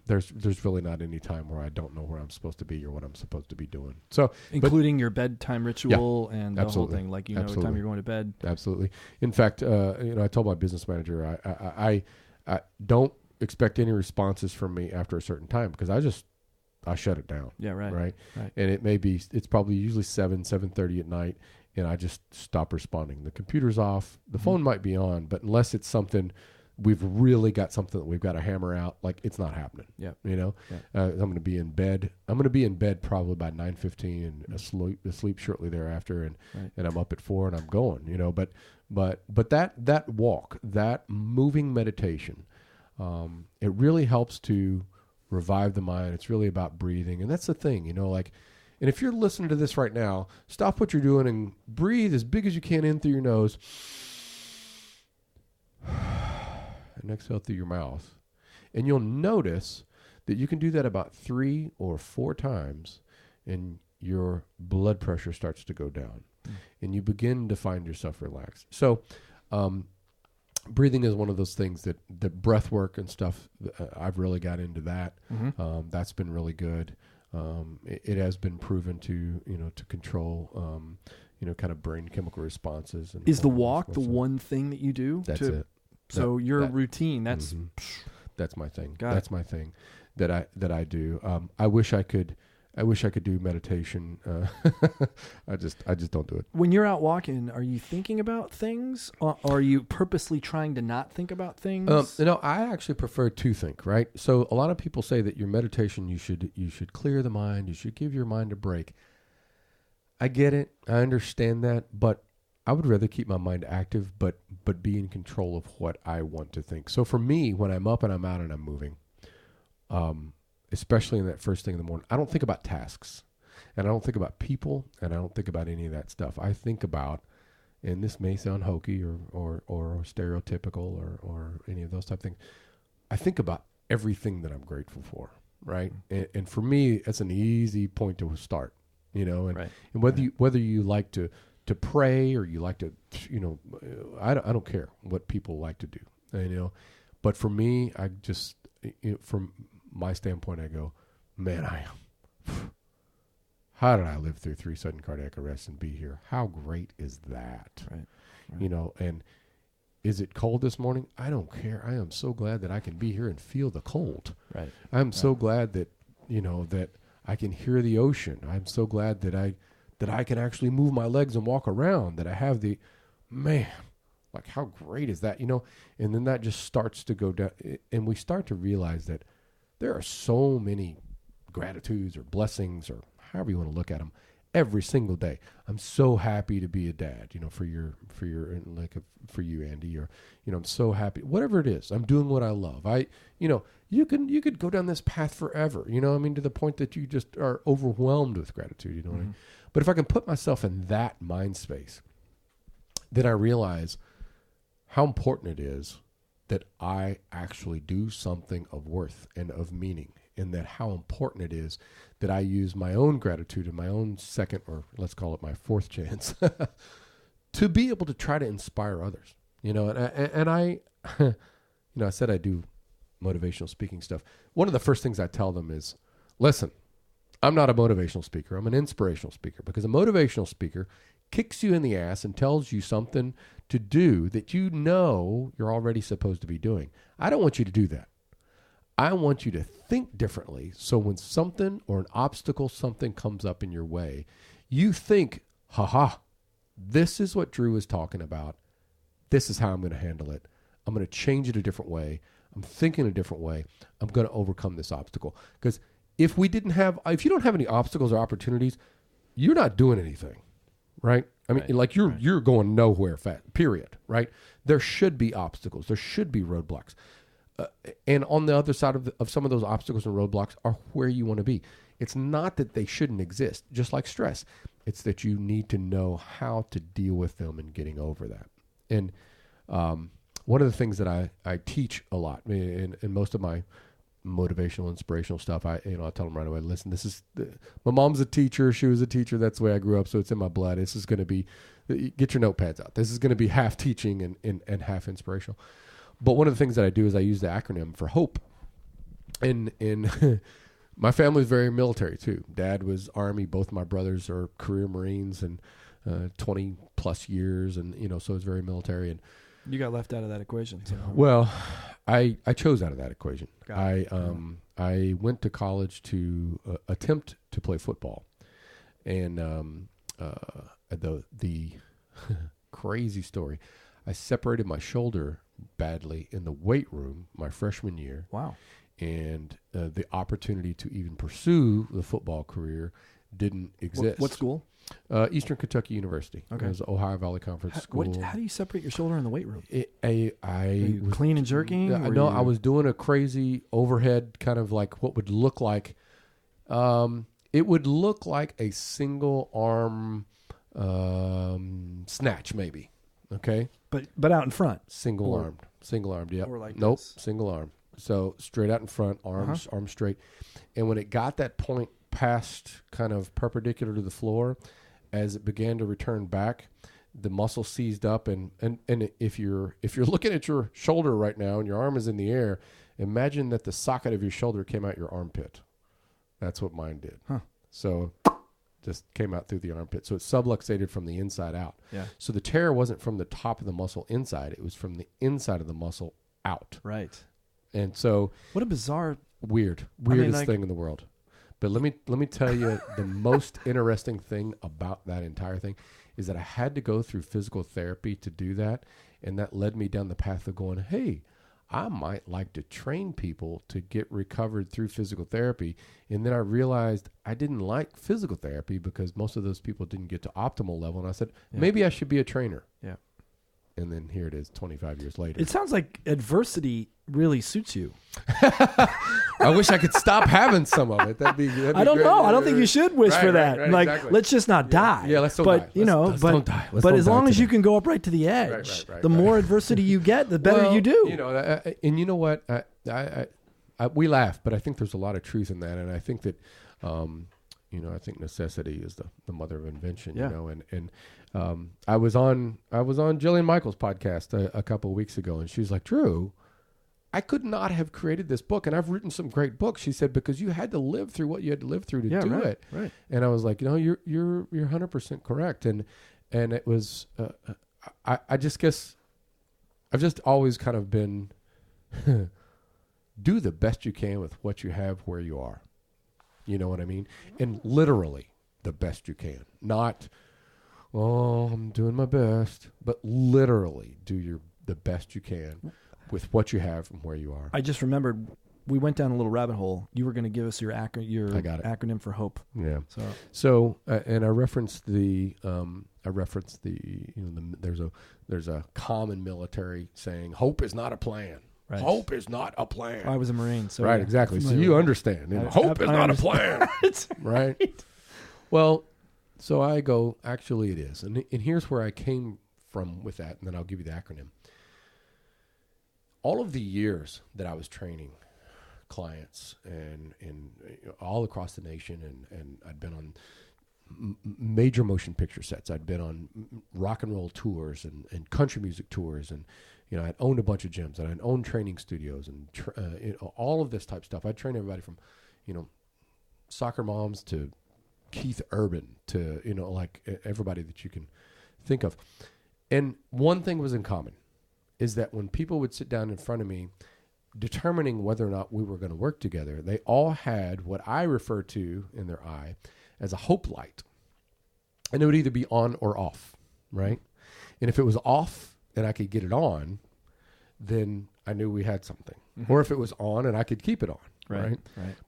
There's really not any time where I don't know where I'm supposed to be or what I'm supposed to be doing. So, including your bedtime ritual and the whole thing, like what time you're going to bed. Absolutely. In fact, I told my business manager I don't expect any responses from me after a certain time because I shut it down. Yeah, right. And it's probably usually 7:30 at night, and I just stop responding. The computer's off. The phone might be on, but unless it's something we've really got something that we've got to hammer out, it's not happening. Yeah. I'm going to be in bed. I'm going to be in bed probably by 9:15 and asleep shortly thereafter, and I'm up at 4 and I'm going. But that walk, that moving meditation, it really helps to revive the mind. It's really about breathing. And that's the thing, and if you're listening to this right now, stop what you're doing and breathe as big as you can in through your nose and exhale through your mouth. And you'll notice that you can do that about 3 or 4 times and your blood pressure starts to go down and you begin to find yourself relaxed. So, breathing is one of those things that the breath work and stuff, I've really got into that. Mm-hmm. That's been really good. It has been proven to control, kind of brain chemical responses. And is the walk the one thing that you do? That's it. So your routine, that's... Mm-hmm. That's my thing. That's my thing that I do. I wish I could I wish I could do meditation. I just don't do it. When you're out walking, are you thinking about things, or are you purposely trying to not think about things? I actually prefer to think, right? So a lot of people say that your meditation, you should clear the mind. You should give your mind a break. I get it. I understand that, but I would rather keep my mind active, but be in control of what I want to think. So for me, when I'm up and I'm out and I'm moving, especially in that first thing in the morning, I don't think about tasks, and I don't think about people, and I don't think about any of that stuff. I think about, and this may sound hokey or stereotypical or any of those type of things, I think about everything that I'm grateful for, right? And for me, it's an easy point to start, and whether you like to pray or you like to, I don't care what people like to do, but for me, I just, from my standpoint, I go, man, how did I live through 3 sudden cardiac arrests and be here? How great is that? Right. And is it cold this morning? I don't care. I am so glad that I can be here and feel the cold. Right. I'm so glad that, that I can hear the ocean. I'm so glad that I can actually move my legs and walk around, that I have like how great is that, and then that just starts to go down, and we start to realize that there are so many gratitudes or blessings or however you want to look at them every single day. I'm so happy to be a dad, for you, Andy, or, I'm so happy, whatever it is, I'm doing what I love. You could go down this path forever, to the point that you just are overwhelmed with gratitude, what I mean? But if I can put myself in that mind space, then I realize how important it is that I actually do something of worth and of meaning, and that how important it is that I use my own gratitude and my own second, or let's call it my fourth chance, to be able to try to inspire others, and I I said I do motivational speaking stuff. One of the first things I tell them is, listen, I'm not a motivational speaker. I'm an inspirational speaker, because a motivational speaker kicks you in the ass and tells you something to do that you're already supposed to be doing. I don't want you to do that. I want you to think differently, so when something or an obstacle, something comes up in your way, you think, this is what Drew is talking about. This is how I'm going to handle it. I'm going to change it a different way. I'm thinking a different way. I'm going to overcome this obstacle. Because if you don't have any obstacles or opportunities, you're not doing anything, right? I mean, you're going nowhere fast, period, right? There should be obstacles. There should be roadblocks. And on the other side of some of those obstacles and roadblocks are where you want to be. It's not that they shouldn't exist, just like stress. It's that you need to know how to deal with them and getting over that. And one of the things that I teach a lot in most of my motivational, inspirational stuff, I tell them right away, listen, my mom's a teacher. She was a teacher. That's the way I grew up. So it's in my blood. This is going to be, get your notepads out. This is going to be half teaching and half inspirational. But one of the things that I do is I use the acronym for HOPE. And my family is very military too. Dad was Army. Both my brothers are career Marines and 20 plus years. And, so it's very military. And you got left out of that equation. So. Well, I chose out of that equation. I went to college to attempt to play football, and the crazy story, I separated my shoulder badly in the weight room my freshman year. Wow! And the opportunity to even pursue the football career didn't exist. What school? Eastern Kentucky University. Okay. It was Ohio Valley Conference School. How do you separate your shoulder in the weight room? I was clean and jerking? I was doing a crazy overhead, kind of like what would look like, it would look like a single arm snatch, maybe. Okay, but out in front, single armed. Yep. Or like nope, this. Single arm. So straight out in front, arms straight. And when it got that point past kind of perpendicular to the floor, as it began to return back, the muscle seized up, and if you're looking at your shoulder right now and your arm is in the air, imagine that the socket of your shoulder came out your armpit. That's what mine did. So just came out through the armpit. So it subluxated from the inside out. Yeah. So the tear wasn't from the top of the muscle inside, it was from the inside of the muscle out. Right. And so what a bizarre weirdest thing in the world. But let me tell you the most interesting thing about that entire thing is that I had to go through physical therapy to do that. And that led me down the path of going, hey, I might like to train people to get recovered through physical therapy. And then I realized I didn't like physical therapy because most of those people didn't get to optimal level. And I said, maybe I should be a trainer. Yeah. And then here it is 25 years later. It sounds like adversity really suits you. I wish I could stop having some of it. That'd be I don't great. know. I don't think you should wish for that. Right, like, exactly. let's just not die. Yeah, let's don't but, die. Let's don't die. But as long as you can go up right to the edge, the more adversity you get, the better you do. You know, and you know what? We laugh, but I think there's a lot of truth in that. And I think that, I think necessity is the mother of invention, you know, and I was on Jillian Michaels' podcast a couple of weeks ago, and she's like, Drew, I could not have created this book, and I've written some great books. She said, because you had to live through what you had to live through to do it. Right. And I was like, you're 100% correct. And it was, I just guess I've just always kind of been, do the best you can with what you have where you are. You know what I mean? And literally the best you can, not, I'm doing my best, but literally do the best you can with what you have from where you are. I just remembered we went down a little rabbit hole. You were going to give us your acronym for hope. Yeah. So and I referenced the there's a common military saying, hope is not a plan. Right. Hope is not a plan. I was a Marine. So right, exactly. So you understand. Hope is not a plan. Right? Well, so I go, actually it is. And here's where I came from with that, and then I'll give you the acronym. All of the years that I was training clients and all across the nation, and I'd been on major motion picture sets. I'd been on rock and roll tours and country music tours, and I'd owned a bunch of gyms, and I'd owned training studios, and all of this type of stuff. I'd train everybody from, soccer moms to Keith Urban to, like everybody that you can think of. And one thing was in common is that when people would sit down in front of me determining whether or not we were going to work together, they all had what I refer to in their eye as a hope light. And it would either be on or off, right? And if it was off and I could get it on, then I knew we had something. Mm-hmm. Or if it was on and I could keep it on, right?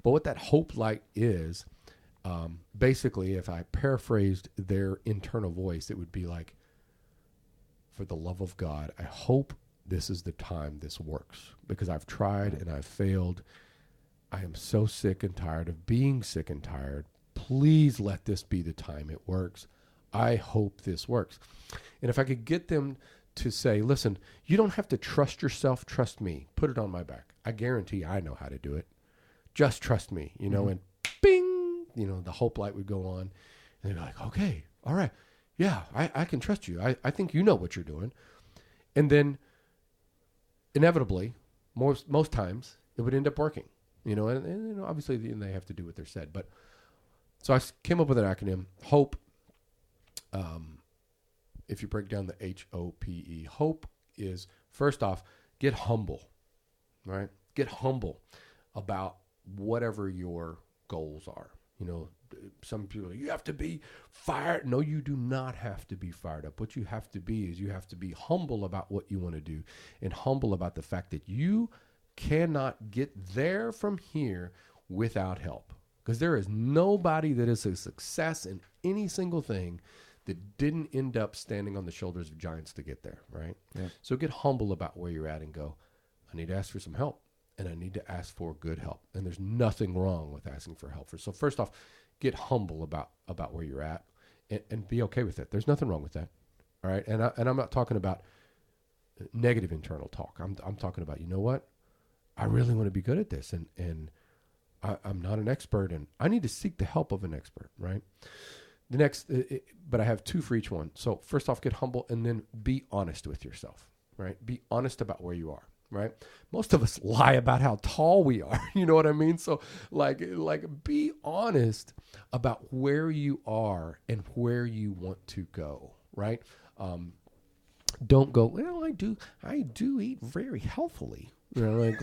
But what that hope light is, basically, if I paraphrased their internal voice, it would be like, for the love of God, I hope this is the time this works, because I've tried and I've failed. I am so sick and tired of being sick and tired. Please let this be the time it works. I hope this works. And if I could get them to say, listen, you don't have to trust yourself, trust me. Put it on my back. I guarantee I know how to do it. Just trust me, mm-hmm. And bing, the hope light would go on. And they'd be like, okay, all right. Yeah, I can trust you. I think you know what you're doing. And then inevitably, most times, it would end up working. And obviously they have to do what they're said. But so I came up with an acronym, HOPE. If you break down the HOPE, hope is, first off, get humble, right? Get humble about whatever your goals are. Some people, you have to be fired. No, you do not have to be fired up. What you have to be is you have to be humble about what you want to do, and humble about the fact that you cannot get there from here without help. Because there is nobody that is a success in any single thing that didn't end up standing on the shoulders of giants to get there, right? Yeah. So get humble about where you're at and go, I need to ask for some help, and I need to ask for good help. And there's nothing wrong with asking for help. So first off, get humble about where you're at, and be okay with it. There's nothing wrong with that, all right? And I'm not talking about negative internal talk. I'm talking about, you know what? I really want to be good at this, and I'm not an expert, and I need to seek the help of an expert, right? The next, but I have two for each one. So first off, get humble, and then be honest with yourself, right? Be honest about where you are, right? Most of us lie about how tall we are. You know what I mean? So like be honest about where you are and where you want to go, right? Don't go, well, I do eat very healthily. Like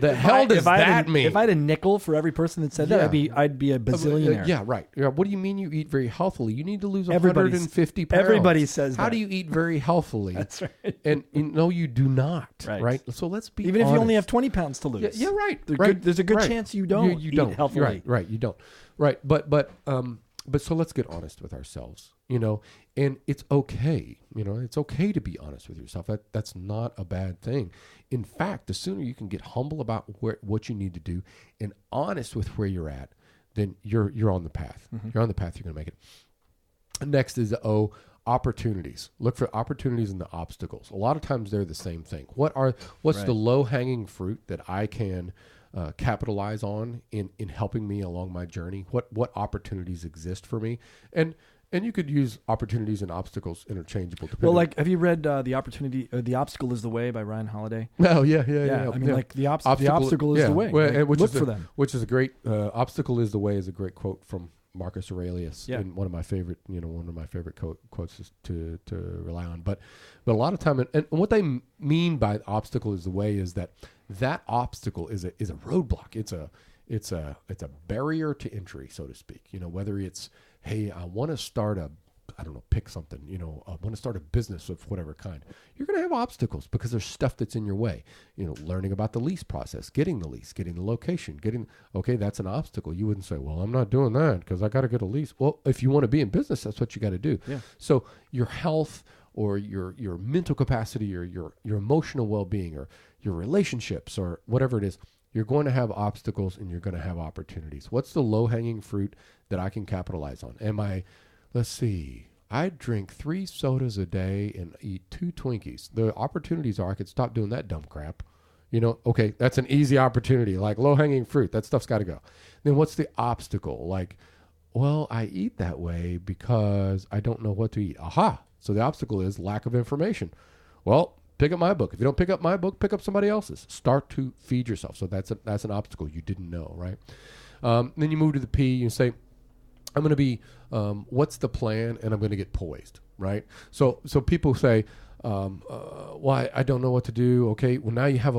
The hell does that mean? If I had a nickel for every person that said that, I'd be a bazillionaire. Yeah, right. What do you mean you eat very healthily? You need to lose 150 pounds. Everybody says that. How do you eat very healthily? That's right. And no, you do not. Right. So let's be even honest. if you only have 20 pounds to lose. Yeah, right. There's a good chance you don't. You don't eat healthily. Right. You don't. Right. But so let's get honest with ourselves. And it's okay. It's okay to be honest with yourself. That's not a bad thing. In fact, the sooner you can get humble about what you need to do and honest with where you're at, then you're on the path. Mm-hmm. You're on the path. You're going to make it. Next is the opportunities. Look for opportunities and the obstacles. A lot of times they're the same thing. What's the low hanging fruit that I can capitalize on in helping me along my journey? What opportunities exist for me? And you could use opportunities and obstacles interchangeable. Well, have you read The Obstacle is the Way by Ryan Holiday? Oh, yeah. I mean, the obstacle is the way. Well, look for them. Which is a great, obstacle is the way is a great quote from Marcus Aurelius. Yeah. And one of my favorite quotes is to rely on. But a lot of time, and what they mean by obstacle is the way is that obstacle is a roadblock. It's a barrier to entry, so to speak. Whether it's, hey, I want to start pick something, I want to start a business of whatever kind. You're going to have obstacles because there's stuff that's in your way. Learning about the lease process, getting the lease, getting the location, that's an obstacle. You wouldn't say, well, I'm not doing that because I got to get a lease. Well, if you want to be in business, that's what you got to do. Yeah. So your health or your mental capacity or your emotional well-being or your relationships or whatever it is, you're going to have obstacles and you're going to have opportunities. What's the low-hanging fruit that I can capitalize on? Let's see, I drink 3 sodas a day and eat 2 Twinkies. The opportunities are I could stop doing that dumb crap. Okay, that's an easy opportunity, like low-hanging fruit. That stuff's got to go. Then what's the obstacle? Well, I eat that way because I don't know what to eat. Aha! So the obstacle is lack of information. Well, pick up my book. If you don't pick up my book, pick up somebody else's. Start to feed yourself. So that's an obstacle you didn't know, right? Then you move to the P. You say, I'm going to be, what's the plan? And I'm going to get poised, right? So people say, well, I don't know what to do. Okay, well now I have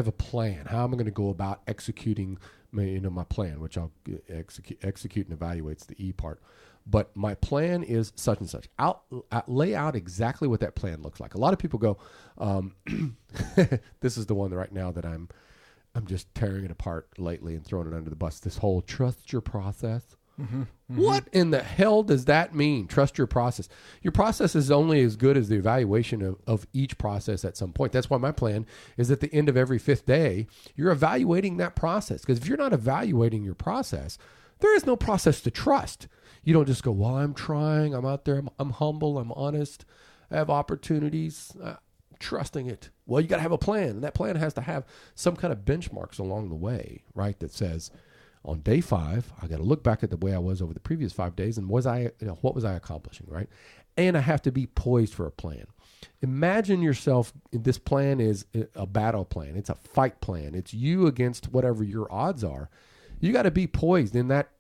a plan. How am I going to go about executing my plan, which I'll execute and evaluate's the E part. But my plan is such and such. I'll lay out exactly what that plan looks like. A lot of people go, this is the one right now that I'm just tearing it apart lately and throwing it under the bus. This whole trust your process. Mm-hmm, mm-hmm. What in the hell does that mean? Trust your process. Your process is only as good as the evaluation of each process at some point. That's why my plan is at the end of every 5th day, you're evaluating that process. Because if you're not evaluating your process, there is no process to trust. You don't just go, well, I'm trying. I'm out there. I'm humble. I'm honest. I have opportunities. Trusting it. Well, you got to have a plan. And that plan has to have some kind of benchmarks along the way, right? That says, on day 5, I got to look back at the way I was over the previous 5 days and what was I accomplishing, right? And I have to be poised for a plan. Imagine yourself, this plan is a battle plan. It's a fight plan. It's you against whatever your odds are. You got to be poised in that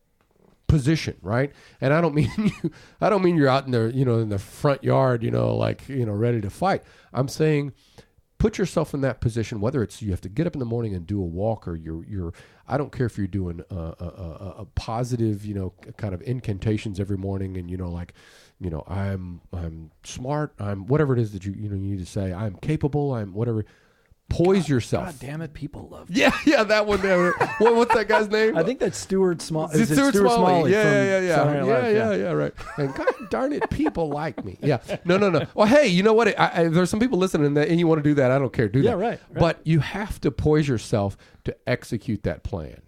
position, right? And I don't mean you're out in the, in the front yard, ready to fight. I'm saying put yourself in that position, whether it's you have to get up in the morning and do a walk or you're I don't care if you're doing a positive, kind of incantations every morning and I'm smart, I'm whatever it is that you need to say, I'm capable, I'm whatever. Poise yourself. God damn it, people love it. Yeah, that one there. What's that guy's name? I think that's Stuart Smalley. Is it Stuart Smalley? Yeah, right. And God darn it, people like me. Yeah. No. Well, hey, you know what? There's some people listening and you want to do that. I don't care. Do that. Yeah, right. But you have to poise yourself to execute that plan.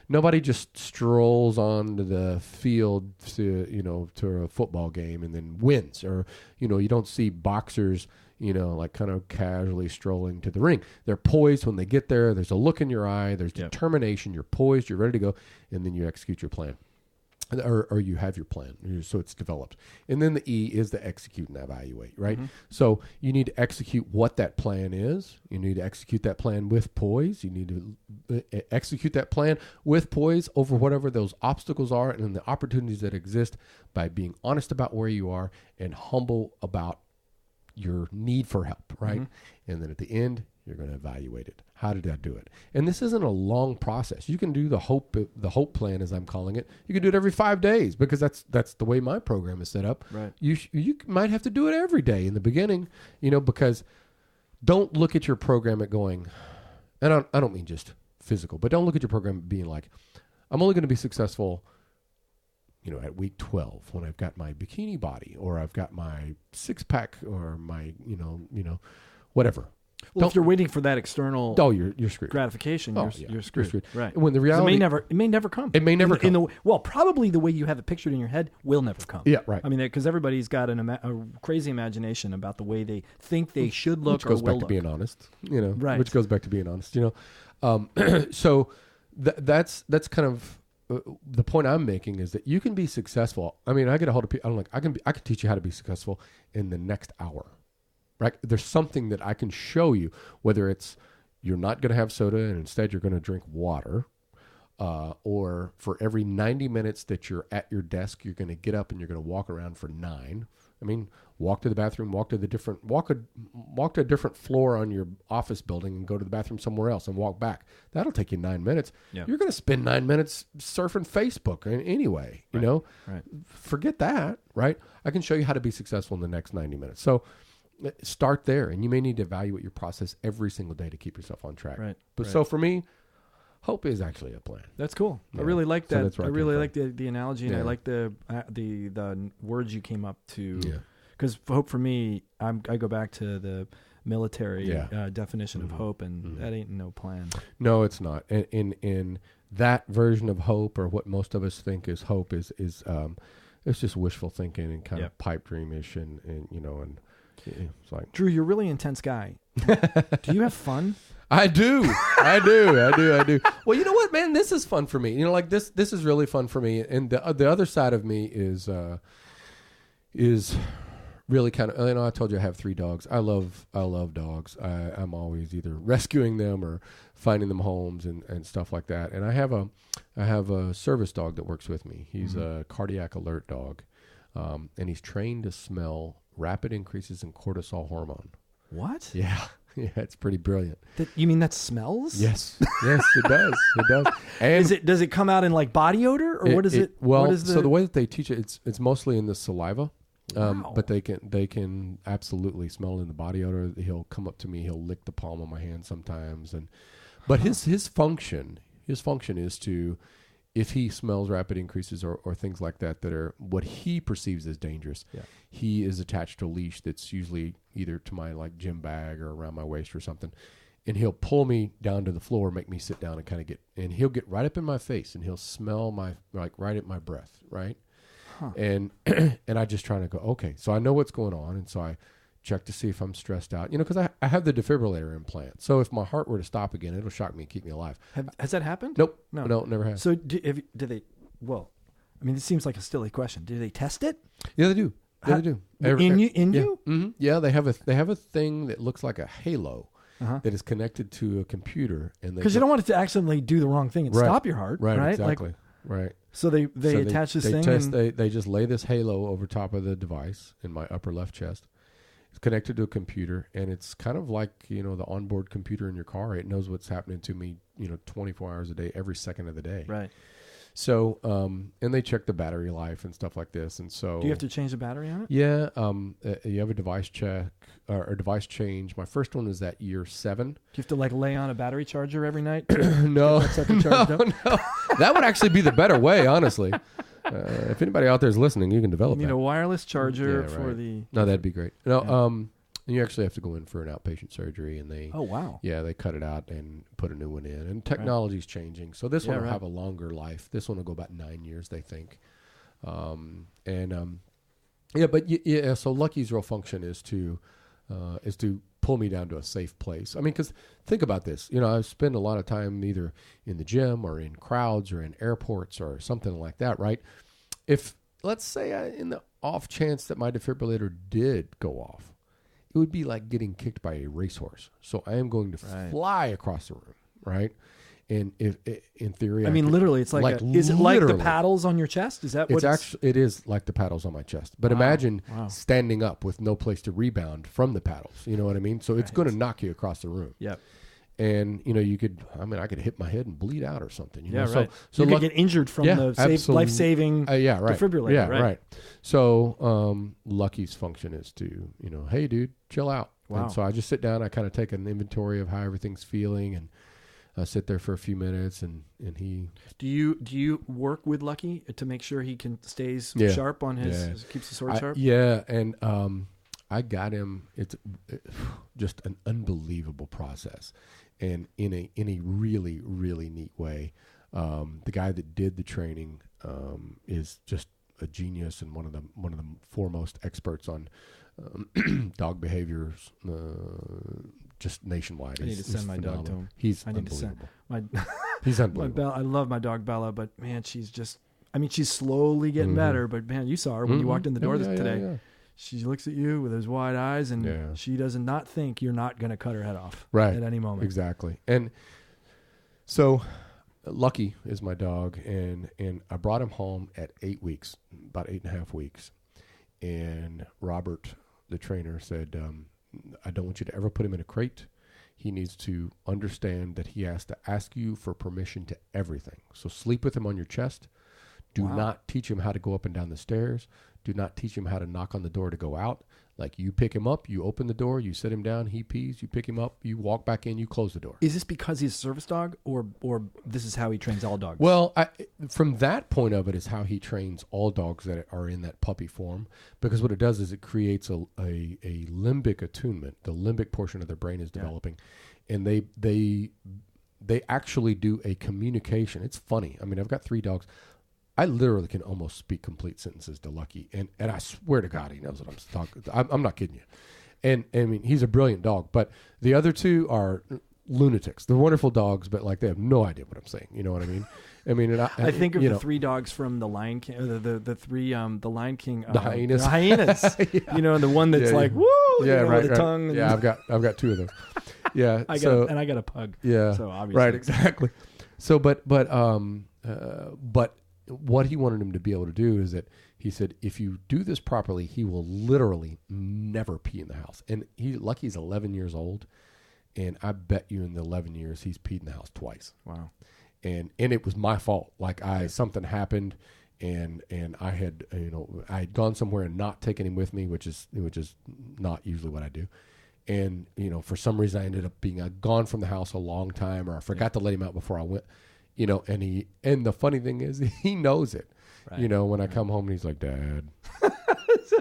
Nobody just strolls onto the field to a football game and then wins. Or, you don't see boxers kind of casually strolling to the ring. They're poised when they get there. There's a look in your eye. There's determination. You're poised. You're ready to go. And then you execute your plan. Or you have your plan. So it's developed. And then the E is the execute and evaluate, right? Mm-hmm. So you need to execute what that plan is. You need to execute that plan with poise. You need to execute that plan with poise over whatever those obstacles are and then the opportunities that exist by being honest about where you are and humble about your need for help, right? Mm-hmm. And then at the end, you're going to evaluate it. How did I do it? And this isn't a long process. You can do the hope plan, as I'm calling it. You can do it every 5 days because that's the way my program is set up. Right. You might have to do it every day in the beginning, because don't look at your program at going, and I don't mean just physical, but don't look at your program being like, I'm only going to be successful, at week 12 when I've got my bikini body or I've got my six pack or my, whatever. Well, if you're waiting for that external you're screwed. Gratification, you're screwed. Right. When the reality, it may never come. It may never come. Probably the way you have it pictured in your head will never come. Yeah, right. I mean, because everybody's got a crazy imagination about the way they think they should look, which goes or will back to look. being honest. Right. Which goes back to being honest. So that's kind of the point I'm making is that you can be successful. I mean, I get a hold of people. I'm like, I can teach you how to be successful in the next hour. Right? There's something that I can show you, whether it's you're not going to have soda and instead you're going to drink water, or for every 90 minutes that you're at your desk, you're going to get up and you're going to walk around for 9. I mean, walk to the bathroom, walk to a different floor on your office building and go to the bathroom somewhere else and walk back. That'll take you 9 minutes. Yeah. You're going to spend 9 minutes surfing Facebook anyway, Right. Forget that, right? I can show you how to be successful in the next 90 minutes. So start there, and you may need to evaluate your process every single day to keep yourself on track. Right. But so for me, hope is actually a plan. That's cool. Yeah. I really like that. So I really like the analogy, and Yeah. I like the words you came up to. Yeah. Because hope for me, I go back to the military definition of hope, and that ain't no plan. No, it's not. In that version of hope, or what most of us think is hope, is it's just wishful thinking and kind of pipe dreamish, and it's like, Drew, you're a really intense guy. Do you have fun? I do. Well, you know what, man? This is fun for me. Like this is really fun for me. And the other side of me is really kind of, I told you I have 3 dogs. I love dogs. I'm always either rescuing them or finding them homes and stuff like that. And I have a service dog that works with me. He's a cardiac alert dog. And he's trained to smell rapid increases in cortisol hormone. What? Yeah. Yeah, it's pretty brilliant. You mean that smells? Yes, it does. It does. And does it come out in like body odor, or what is it? Well, so the way that they teach it, it's mostly in the saliva, Wow. but they can absolutely smell it in the body odor. He'll come up to me, he'll lick the palm of my hand sometimes, but his function is to, if he smells rapid increases or things like that are what he perceives as dangerous, he is attached to a leash that's usually either to my gym bag or around my waist or something, and he'll pull me down to the floor, make me sit down, and kind of he'll get right up in my face and he'll smell my right at my breath, right, and I just trying to go, okay, so I know what's going on, and so I check to see if I'm stressed out, because I have the defibrillator implant. So if my heart were to stop again, it'll shock me and keep me alive. Has that happened? Nope. No, never has. So do they, well, I mean, it seems like a silly question. Do they test it? Yeah, they do. Yeah, they do. In you? Mm-hmm. Yeah, they have a thing that looks like a halo that is connected to a computer. Because you don't want it to accidentally do the wrong thing and stop your heart. Right, exactly. Right. So they attach this thing. They just lay this halo over top of the device in my upper left chest. It's connected to a computer, and it's kind of like, the onboard computer in your car. It knows what's happening to me, 24 hours a day, every second of the day. Right. So, and they check the battery life and stuff like this. And so, do you have to change the battery on it? Yeah. You have a device check or a device change. My first one is at year 7. Do you have to lay on a battery charger every night? No. That would actually be the better way, honestly. If anybody out there is listening, you can develop a wireless charger for the... No, that'd be great. No, you actually have to go in for an outpatient surgery, and they... Oh, wow. Yeah, they cut it out and put a new one in. And technology's changing. So this one will have a longer life. This one will go about 9 years, they think. So Lucky's real function is to pull me down to a safe place. I mean, because think about this. I spend a lot of time either in the gym or in crowds or in airports or something like that, right? If, let's say, in the off chance that my defibrillator did go off, it would be like getting kicked by a racehorse. So I am going to fly across the room, right? And if in theory, literally, it's is it like the paddles on your chest? Is that what it is like the paddles on my chest. But imagine standing up with no place to rebound from the paddles. You know what I mean? So it's going to knock you across the room. Yep. And you could, I could hit my head and bleed out or something. Yeah, right. So you could get injured from the life-saving defibrillator. Yeah, right. right. So Lucky's function is to, hey, dude, chill out. Wow. And so I just sit down. I kind of take an inventory of how everything's feeling, and I sit there for a few minutes. And he. Do you work with Lucky to make sure he stays sharp on keeps the sword sharp? Yeah, and I got him. It's just an unbelievable process. And in a really, really neat way. The guy that did the training is just a genius and one of the foremost experts on dog behaviors, just nationwide. I need to send my dog to him. He's unbelievable. He's unbelievable. I love my dog Bella, but man, she's just. She's slowly getting better. But man, you saw her when you walked in the door today. Yeah. She looks at you with those wide eyes, and she does not think you're not going to cut her head off at any moment. Exactly. And so Lucky is my dog, and I brought him home at 8 weeks, about 8.5 weeks. And Robert, the trainer, said, I don't want you to ever put him in a crate. He needs to understand that he has to ask you for permission to everything. So sleep with him on your chest. Do not teach him how to go up and down the stairs. Do not teach him how to knock on the door to go out. Like, you pick him up, you open the door, you sit him down, he pees, you pick him up, you walk back in, you close the door. Is this because he's a service dog, or this is how he trains all dogs? Well, from that point of it is how he trains all dogs that are in that puppy form, because what it does is it creates a limbic attunement. The limbic portion of their brain is developing, and they actually do a communication. It's funny. I've got 3 dogs. I literally can almost speak complete sentences to Lucky, and I swear to God, he knows what I'm talking. I'm not kidding you. And he's a brilliant dog, but the other 2 are lunatics. They're wonderful dogs, but like, they have no idea what I'm saying. You know what I mean? And I think of the 3 dogs from the Lion King, or the Lion King, the hyenas. The hyenas. And the one that's like, woo, with the tongue. And I've got 2 of them. Yeah, I got a pug. Yeah, so obviously, right, exactly. So, but what he wanted him to be able to do is that he said, if you do this properly, he will literally never pee in the house. And Lucky's 11 years old, and I bet you in the 11 years he's peed in the house twice. Wow. And it was my fault. Like, something happened, and I had I had gone somewhere and not taken him with me, which is not usually what I do. And for some reason I ended up being gone from the house a long time, or I forgot to let him out before I went. And the funny thing is, he knows it. Right. When I come home and he's like, Dad,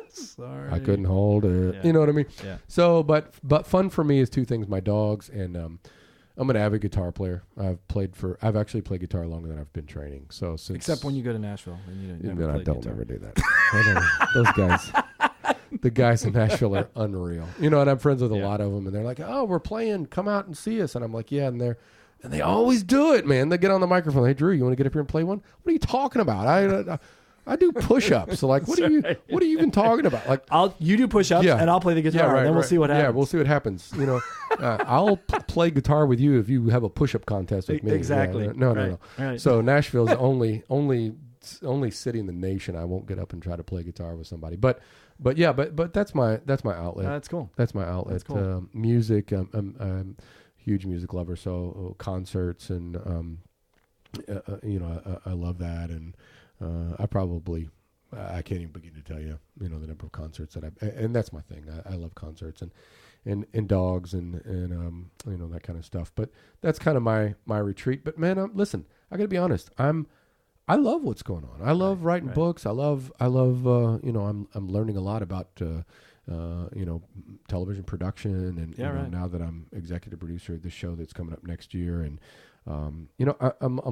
sorry, I couldn't hold it. Yeah. You know what I mean? Yeah. So, but fun for me is 2 things: my dogs, and I'm an avid guitar player. I've actually played guitar longer than I've been training. So except when you go to Nashville, and I don't ever do that. Those guys. The guys in Nashville are unreal. And I'm friends with a lot of them, and they're like, "Oh, we're playing. Come out and see us." And I'm like, "Yeah," and they always do it, man. They get on the microphone. Hey, Drew, you want to get up here and play one? What are you talking about? I do push-ups. So like, what are you even talking about? Like, you do push-ups, and I'll play the guitar, and then we'll see what happens. Yeah, we'll see what happens. I'll play guitar with you if you have a push-up contest with me. Exactly. Yeah, no. Right. So Nashville's the only city in the nation I won't get up and try to play guitar with somebody. But that's my outlet. That's cool. That's my outlet. That's cool. Music. I'm huge music lover, so concerts, and I love that, and I can't even begin to tell you the number of concerts that and that's my thing. I love concerts and dogs and that kind of stuff. But that's kind of my retreat. But man, listen, I got to be honest. I love what's going on. I love writing books. I love I'm learning a lot about television production, and now that I'm executive producer of this show that's coming up next year, and I'm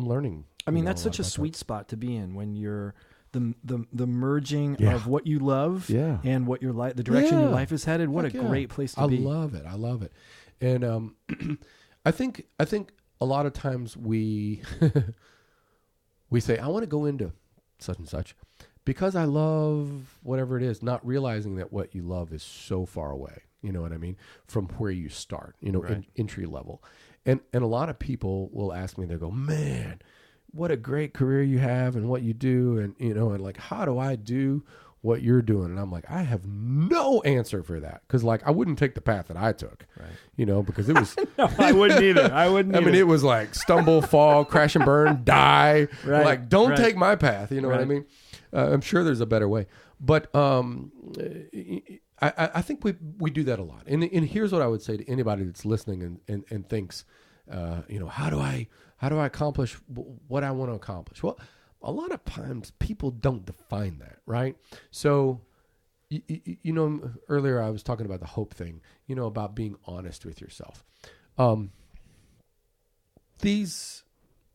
learning. That's such a sweet spot to be in, when you're the merging of what you love and what your life, the direction your life is headed. What a great place to be. I love it. And I think a lot of times we say, I want to go into such and such because I love whatever it is, not realizing that what you love is so far away, you know what I mean, from where you start, entry level. And a lot of people will ask me, they go, man, what a great career you have and what you do. And, and like, how do I do what you're doing. And I'm like, I have no answer for that. Because, like, I wouldn't take the path that I took, because it was... No, I wouldn't either. I mean, it was like stumble, fall, crash and burn, die. Right, like, don't right. take my path. You know what I mean? I'm sure there's a better way. But I think we do that a lot. And here's what I would say to anybody that's listening and thinks, how do I accomplish what I want to accomplish? Well, a lot of times people don't define that, right? So, earlier I was talking about the hope thing, about being honest with yourself. These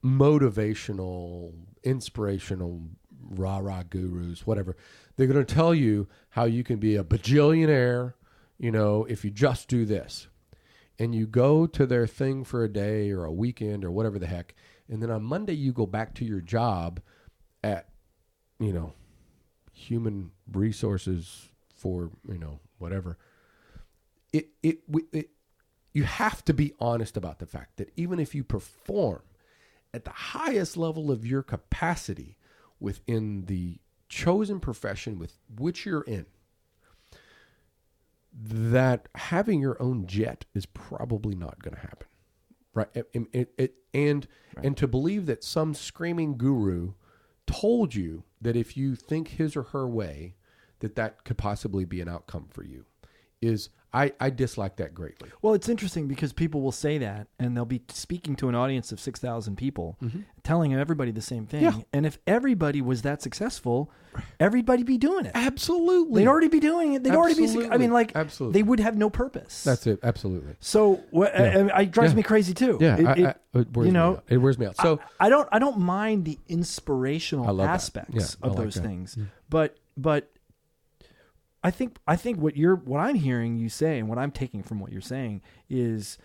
motivational, inspirational, rah-rah gurus, whatever, they're going to tell you how you can be a bajillionaire, if you just do this. And you go to their thing for a day or a weekend or whatever the heck, and then on Monday you go back to your job at, human resources for, whatever. You have to be honest about the fact that even if you perform at the highest level of your capacity within the chosen profession with which you're in, that having your own jet is probably not going to happen, right? And to believe that some screaming guru told you that if you think his or her way, that could possibly be an outcome for you, is I dislike that greatly. Well, it's interesting because people will say that, and they'll be speaking to an audience of 6,000 people, telling everybody the same thing. Yeah. And if everybody was that successful, everybody'd be doing it. Absolutely. They'd already be doing it. They'd already be. I mean, like, absolutely. They would have no purpose. That's it. Absolutely. So it drives me crazy too. Yeah. It wears me out. So I don't mind the inspirational aspects of those things, but I think what I'm hearing you say, and what I'm taking from what you're saying is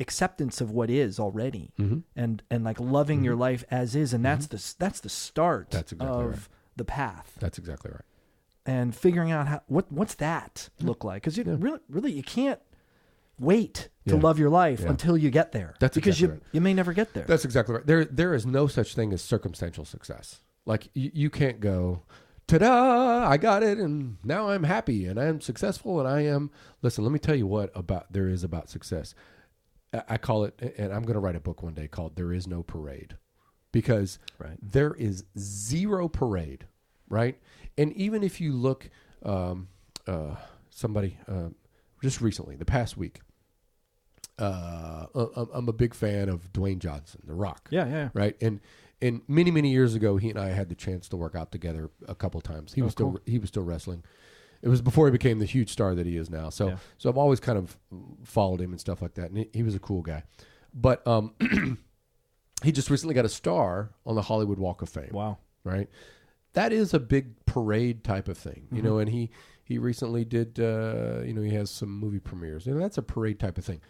acceptance of what is already, and like loving your life as is, and that's the start of the path. That's exactly right. And figuring out what's that look like, because you really you can't wait to love your life until you get there. That's because exactly right. You may never get there. That's exactly right. There is no such thing as circumstantial success. Like you can't go, ta-da, I got it, and now I'm happy, and I'm successful, and I am... Listen, let me tell you what there is about success. I call it, and I'm going to write a book one day called There Is No Parade, because there is zero parade, right? And even if you look, somebody, just recently, the past week, I'm a big fan of Dwayne Johnson, The Rock. Yeah. Right? And many, many years ago, he and I had the chance to work out together a couple of times. He was still wrestling. It was before he became the huge star that he is now. So I've always kind of followed him and stuff like that. And he was a cool guy. But he just recently got a star on the Hollywood Walk of Fame. Wow. Right? That is a big parade type of thing, and he recently did, he has some movie premieres. That's a parade type of thing.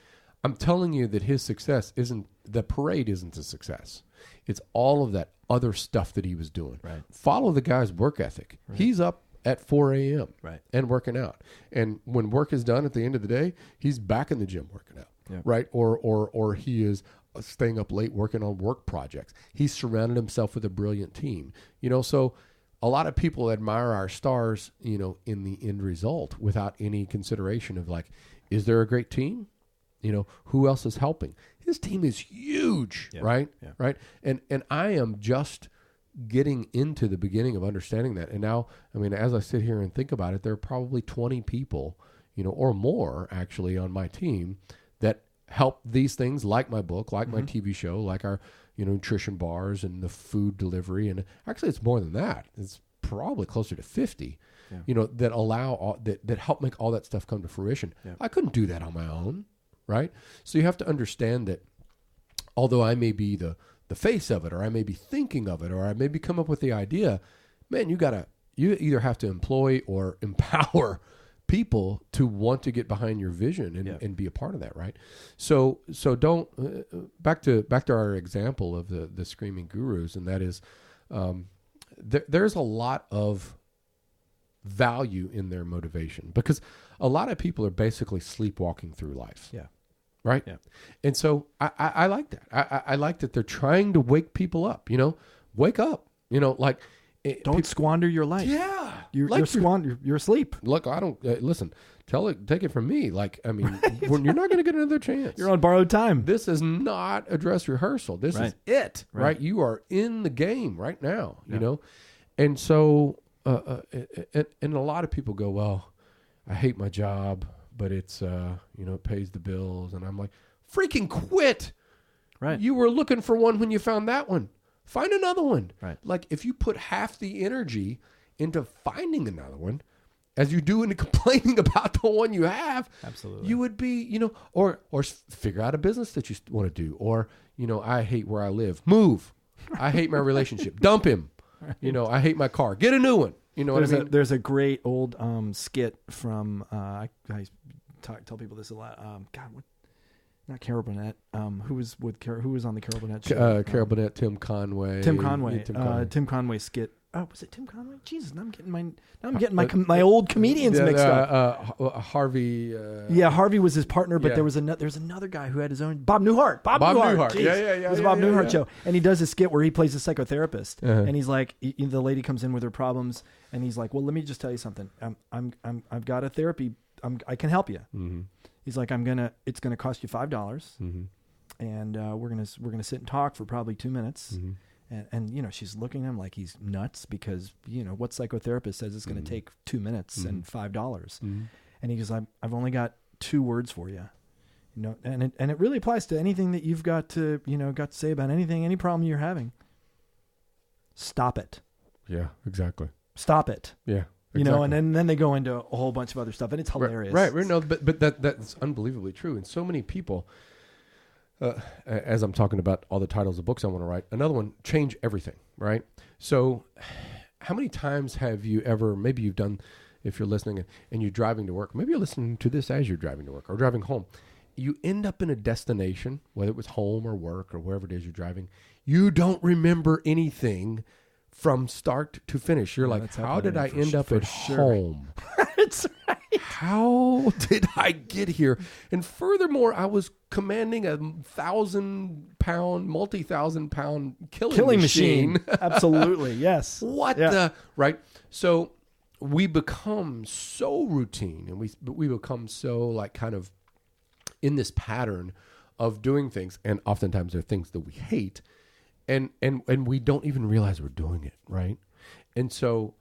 I'm telling you that his success the parade isn't a success. It's all of that other stuff that he was doing. Right. Follow the guy's work ethic. Right. He's up at 4 a.m. And working out. And when work is done at the end of the day, he's back in the gym working out. Yeah. Right? Or he is staying up late working on work projects. He's surrounded himself with a brilliant team. So a lot of people admire our stars, in the end result without any consideration of like, is there a great team? Who else is helping? His team is huge, right? Yeah. Right. And I am just getting into the beginning of understanding that. And now, as I sit here and think about it, there are probably 20 people, or more actually on my team that help these things, like my book, like my TV show, like our, nutrition bars and the food delivery. And actually it's more than that. It's probably closer to 50, that allow that help make all that stuff come to fruition. Yeah. I couldn't do that on my own. Right? So you have to understand that although I may be the face of it, or I may be thinking of it, or I may be come up with the idea, man, you either have to employ or empower people to want to get behind your vision and be a part of that, right? So don't back to our example of the screaming gurus, and that is there's a lot of value in their motivation, because a lot of people are basically sleepwalking through life. Yeah. Right. Yeah. And so I like that. I like that they're trying to wake people up, wake up, don't squander your life. Yeah. You're asleep. Look, I don't listen. Take it from me. Like, I mean, when you're not going to get another chance. You're on borrowed time. This is not a dress rehearsal. This is it, right? You are in the game right now, you know? And so, and a lot of people go, well, I hate my job, but it's, it pays the bills. And I'm like, freaking quit. Right. You were looking for one when you found that one. Find another one. Right. Like, if you put half the energy into finding another one as you do into complaining about the one you have, absolutely, you would be, or figure out a business that you want to do. Or, I hate where I live. Move. I hate my relationship. Dump him. Right. I hate my car. Get a new one. You know what I mean? There's a great old skit from, I tell people this a lot. Not Carol Burnett. Who was on the Carol Burnett show? Carol Burnett, Tim Conway. Tim Conway skit. Oh, was it Tim Conway? Jesus, now I'm getting my old comedians mixed up. Harvey. Harvey was his partner, but there was another guy who had his own. Bob Newhart. Bob Newhart. Yeah. It was a Bob Newhart show, and he does a skit where he plays a psychotherapist, and he's like, the lady comes in with her problems, and he's like, well, let me just tell you something. I've got a therapy. I can help you. Mm-hmm. He's like, it's gonna cost you $5, mm-hmm. and we're gonna sit and talk for probably 2 minutes. Mm-hmm. And she's looking at him like he's nuts because, what psychotherapist says it's going to take 2 minutes mm-hmm. and $5. Mm-hmm. And he goes, I've only got 2 words for you. And it really applies to anything that you've got to say about anything, any problem you're having. Stop it. Yeah, exactly. Stop it. Yeah. Exactly. And then they go into a whole bunch of other stuff, and it's hilarious. Right. No, but that's unbelievably true. And so many people, as I'm talking about all the titles of books I want to write, another one, change everything, right? So how many times have you ever, maybe you've done, if you're listening and you're driving to work, maybe you're listening to this as you're driving to work or driving home, you end up in a destination, whether it was home or work or wherever it is you're driving, you don't remember anything from start to finish. You're like, how did I end up at home? That's right. How did I get here? And furthermore, I was commanding a 1,000-pound, multi-1,000-pound killing machine. Absolutely, yes. Right? So we become so routine, and we become so like kind of in this pattern of doing things, and oftentimes they're things that we hate, and we don't even realize we're doing it, right? And so,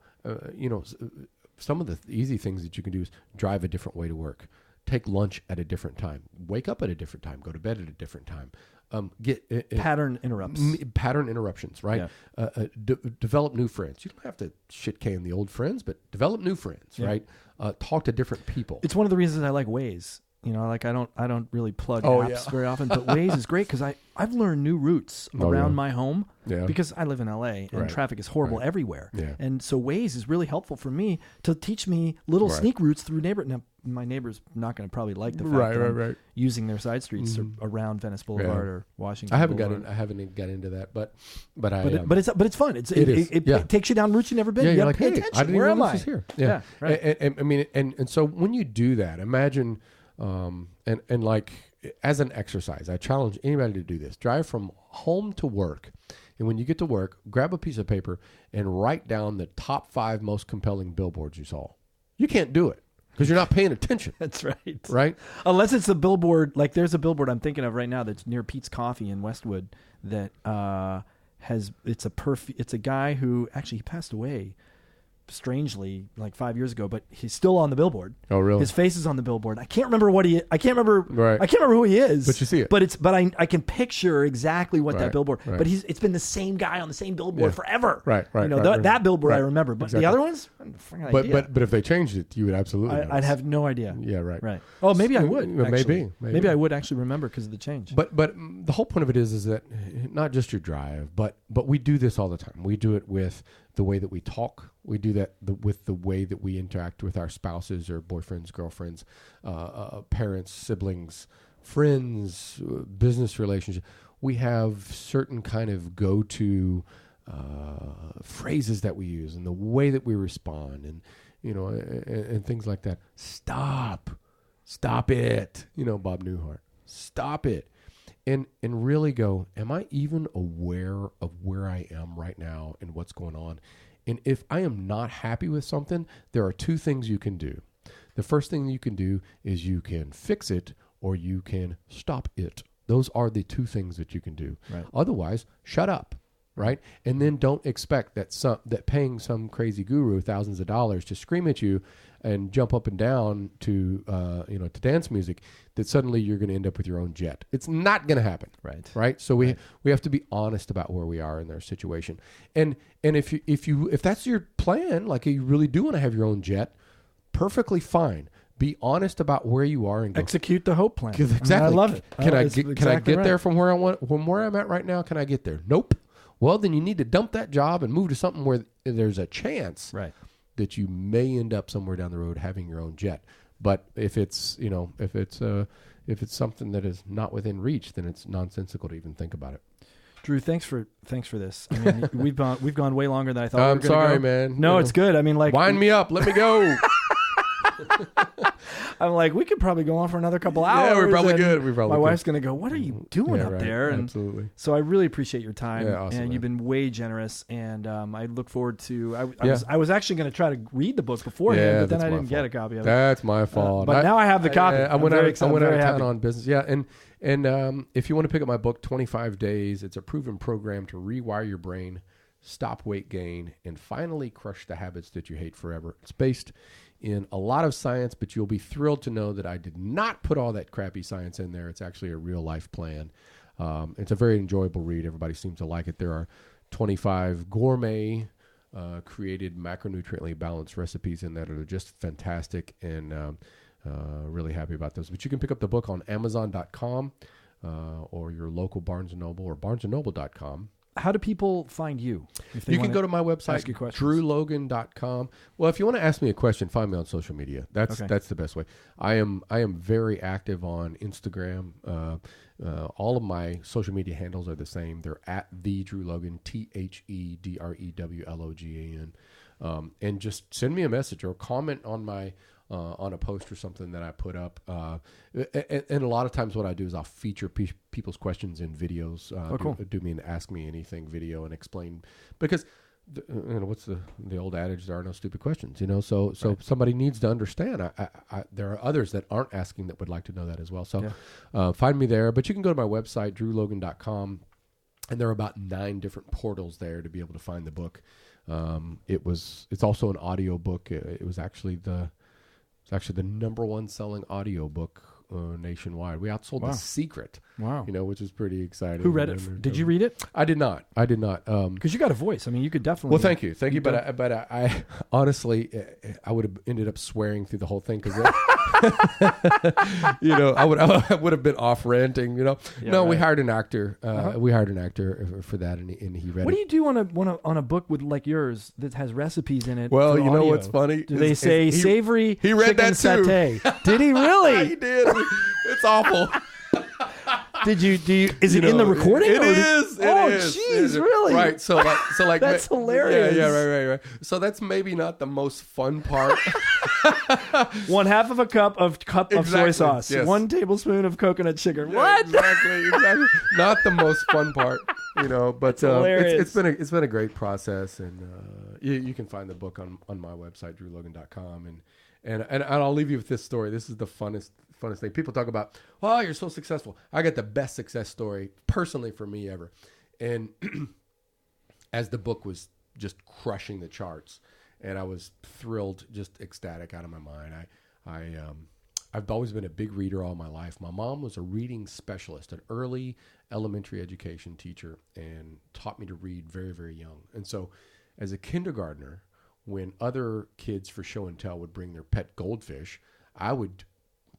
some of the easy things that you can do is drive a different way to work, take lunch at a different time, wake up at a different time, go to bed at a different time, get pattern interruptions, right? Yeah. Develop new friends. You don't have to shit can the old friends, but develop new friends, right? Talk to different people. It's one of the reasons I like Waze. I don't really plug apps very often, but Waze is great because I've learned new routes around my home because I live in LA and traffic is horrible everywhere. Yeah. And so Waze is really helpful for me to teach me little sneak routes through neighborhood. Now, my neighbor's not going to probably like the fact that I'm using their side streets around Venice Boulevard or Washington. I haven't got into that, but it's fun. It takes you down routes you've never been. You got to pay attention. Where am I? Here. Yeah. Right. And so when you do that, imagine. And like as an exercise, I challenge anybody to do this. Drive from home to work. And when you get to work, grab a piece of paper and write down the top 5 most compelling billboards you saw. You can't do it because you're not paying attention. That's right. Right? Unless it's a billboard, like there's a billboard I'm thinking of right now that's near Pete's Coffee in Westwood that it's a guy who actually he passed away strangely like 5 years ago, but he's still on the billboard. Oh, really? His face is on the billboard. I can't remember I can't remember who he is. But you see it. But I can picture exactly what that billboard. Right. But it's been the same guy on the same billboard forever. Right. That billboard I remember, but the other ones, but if they changed it, you would absolutely. I'd have no idea. Yeah. Right. Right. Oh, maybe I would. Maybe I would actually remember because of the change. But the whole point of it is that not just your drive, but we do this all the time. We do it with the way that we talk. We do that with the way that we interact with our spouses or boyfriends, girlfriends, parents, siblings, friends, business relationships. We have certain kind of go-to phrases that we use and the way that we respond and, and things like that. Stop it. Bob Newhart, stop it. And really go, am I even aware of where I am right now and what's going on? And if I am not happy with something, there are two things you can do. The first thing you can do is you can fix it or you can stop it. Those are the two things that you can do. Right. Otherwise, shut up, right? And then don't expect that paying some crazy guru thousands of dollars to scream at you and jump up and down to to dance music, that suddenly you're going to end up with your own jet. It's not going to happen. Right. So we have to be honest about where we are in their situation. And if that's your plan, like you really do want to have your own jet, perfectly fine. Be honest about where you are and go. Execute the hope plan. Exactly. I love it. Can I get there from where I'm at right now? Can I get there? Nope. Well, then you need to dump that job and move to something where there's a chance that you may end up somewhere down the road having your own jet. But if it's something that is not within reach, then it's nonsensical to even think about it. Drew, thanks for this. I mean, we've gone way longer than I thought. I'm sorry, man. No, it's good. I mean, like, wind me up. Let me go. I'm like, we could probably go on for another couple hours. Yeah, we're probably good. My wife's going to go, what are you doing up there? And absolutely. So I really appreciate your time. Yeah, awesome, and man. You've been way generous. And I look forward to, I was actually going to try to read the book beforehand, but then I didn't get a copy of it. That's my fault. But now I have the copy. I went out of town happy. on business. Yeah, and if you want to pick up my book, 25 Days, it's a proven program to rewire your brain, stop weight gain, and finally crush the habits that you hate forever. It's based in a lot of science, but you'll be thrilled to know that I did not put all that crappy science in there. It's actually a real life plan. It's a very enjoyable read. Everybody seems to like it. There are 25 gourmet created macronutriently balanced recipes in there that are just fantastic, and really happy about those. But you can pick up the book on Amazon.com or your local Barnes & Noble or barnesandnoble.com. How do people find you? If they you can go to my website, drewlogan.com. Well, if you want to ask me a question, find me on social media. That's the best way. I am very active on Instagram. All of my social media handles are the same. They're at the Drew Logan, THEDREWLOGAN. And just send me a message or comment on my on a post or something that I put up. And a lot of times what I do is I'll feature people's questions in videos. Do me an Ask Me Anything video and explain, because what's the old adage, there are no stupid questions, so somebody needs to understand. There are others that aren't asking that would like to know that as well. So find me there, but you can go to my website, drewlogan.com, and there are about 9 different portals there to be able to find the book. It's also an audio book. It was actually the number one selling audio book nationwide. We outsold The Secret. Wow. Which is pretty exciting. Who read it? Did you read it? I did not. Because you got a voice. I mean, you could definitely. Well, thank you. But I honestly, I would have ended up swearing through the whole thing because, I would have been off ranting. Yeah, no, right. We hired an actor. We hired an actor for that, and he read it. What do you do on a book with like yours that has recipes in it? Well, you know what's funny? Do they say savory? He read that too. Satay? Did he really? He did. It's awful. Did you? Is it in the recording? It is. Jeez, really? Right. So like that's hilarious. Yeah. Right. So that's maybe not the most fun part. 1/2 of a cup of soy sauce. Yes. 1 tablespoon of coconut sugar. Yeah, what? Exactly. Not the most fun part, but it's been a great process, and you can find the book on my website, drewlogan.com, and I'll leave you with this story. This is the funnest thing. People talk about, oh, you're so successful. I got the best success story personally for me ever. And as the book was just crushing the charts, and I was thrilled, just ecstatic out of my mind. I've always been a big reader all my life. My mom was a reading specialist, an early elementary education teacher, and taught me to read very, very young. And so as a kindergartner, when other kids for show and tell would bring their pet goldfish, I would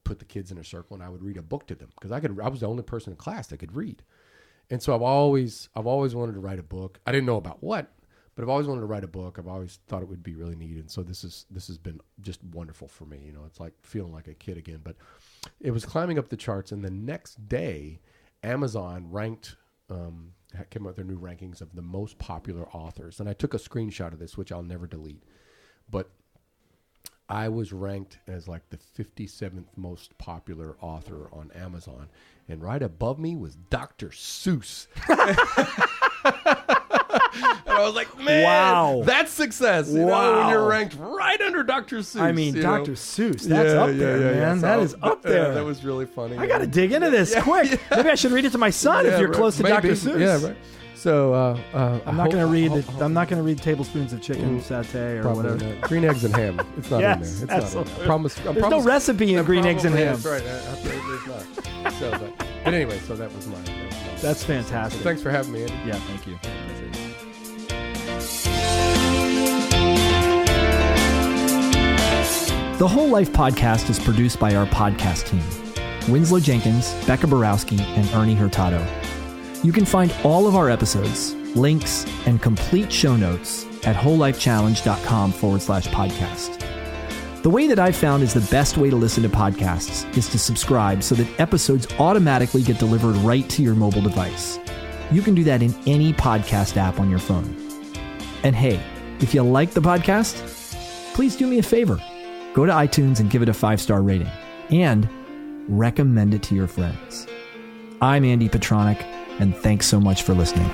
put the kids in a circle and I would read a book to them because I was the only person in class that could read. And so I've always wanted to write a book. I didn't know about what, but I've always wanted to write a book. I've always thought it would be really neat. And so this has been just wonderful for me. It's like feeling like a kid again, but it was climbing up the charts. And the next day, Amazon came out with their new rankings of the most popular authors. And I took a screenshot of this, which I'll never delete, but I was ranked as like the 57th most popular author on Amazon. And right above me was Dr. Seuss. And I was like, man, Wow. that's success. You know, when you're ranked right under Dr. Seuss. I mean, Dr. Seuss, that's up there, man. So, that is up there. That was really funny. I got to dig into this quick. Maybe I should read it to my son if you're close to Dr. Seuss. Yeah, right. So I'm not going to read it. I'm not going to read tablespoons of chicken satay or whatever. Not. Green eggs and ham. It's not in there. It's not in there. I promise. There's no recipe in green eggs and ham. That's right. There's not. So, but anyway, so that was mine. That's fantastic. So thanks for having me, Andy. Yeah, thank you. The Whole Life Podcast is produced by our podcast team, Winslow Jenkins, Becca Borowski, and Ernie Hurtado. You can find all of our episodes, links, and complete show notes at wholelifechallenge.com/podcast. The way that I've found is the best way to listen to podcasts is to subscribe so that episodes automatically get delivered right to your mobile device. You can do that in any podcast app on your phone. And hey, if you like the podcast, please do me a favor. Go to iTunes and give it a 5-star rating. And recommend it to your friends. I'm Andy Petronic, and thanks so much for listening.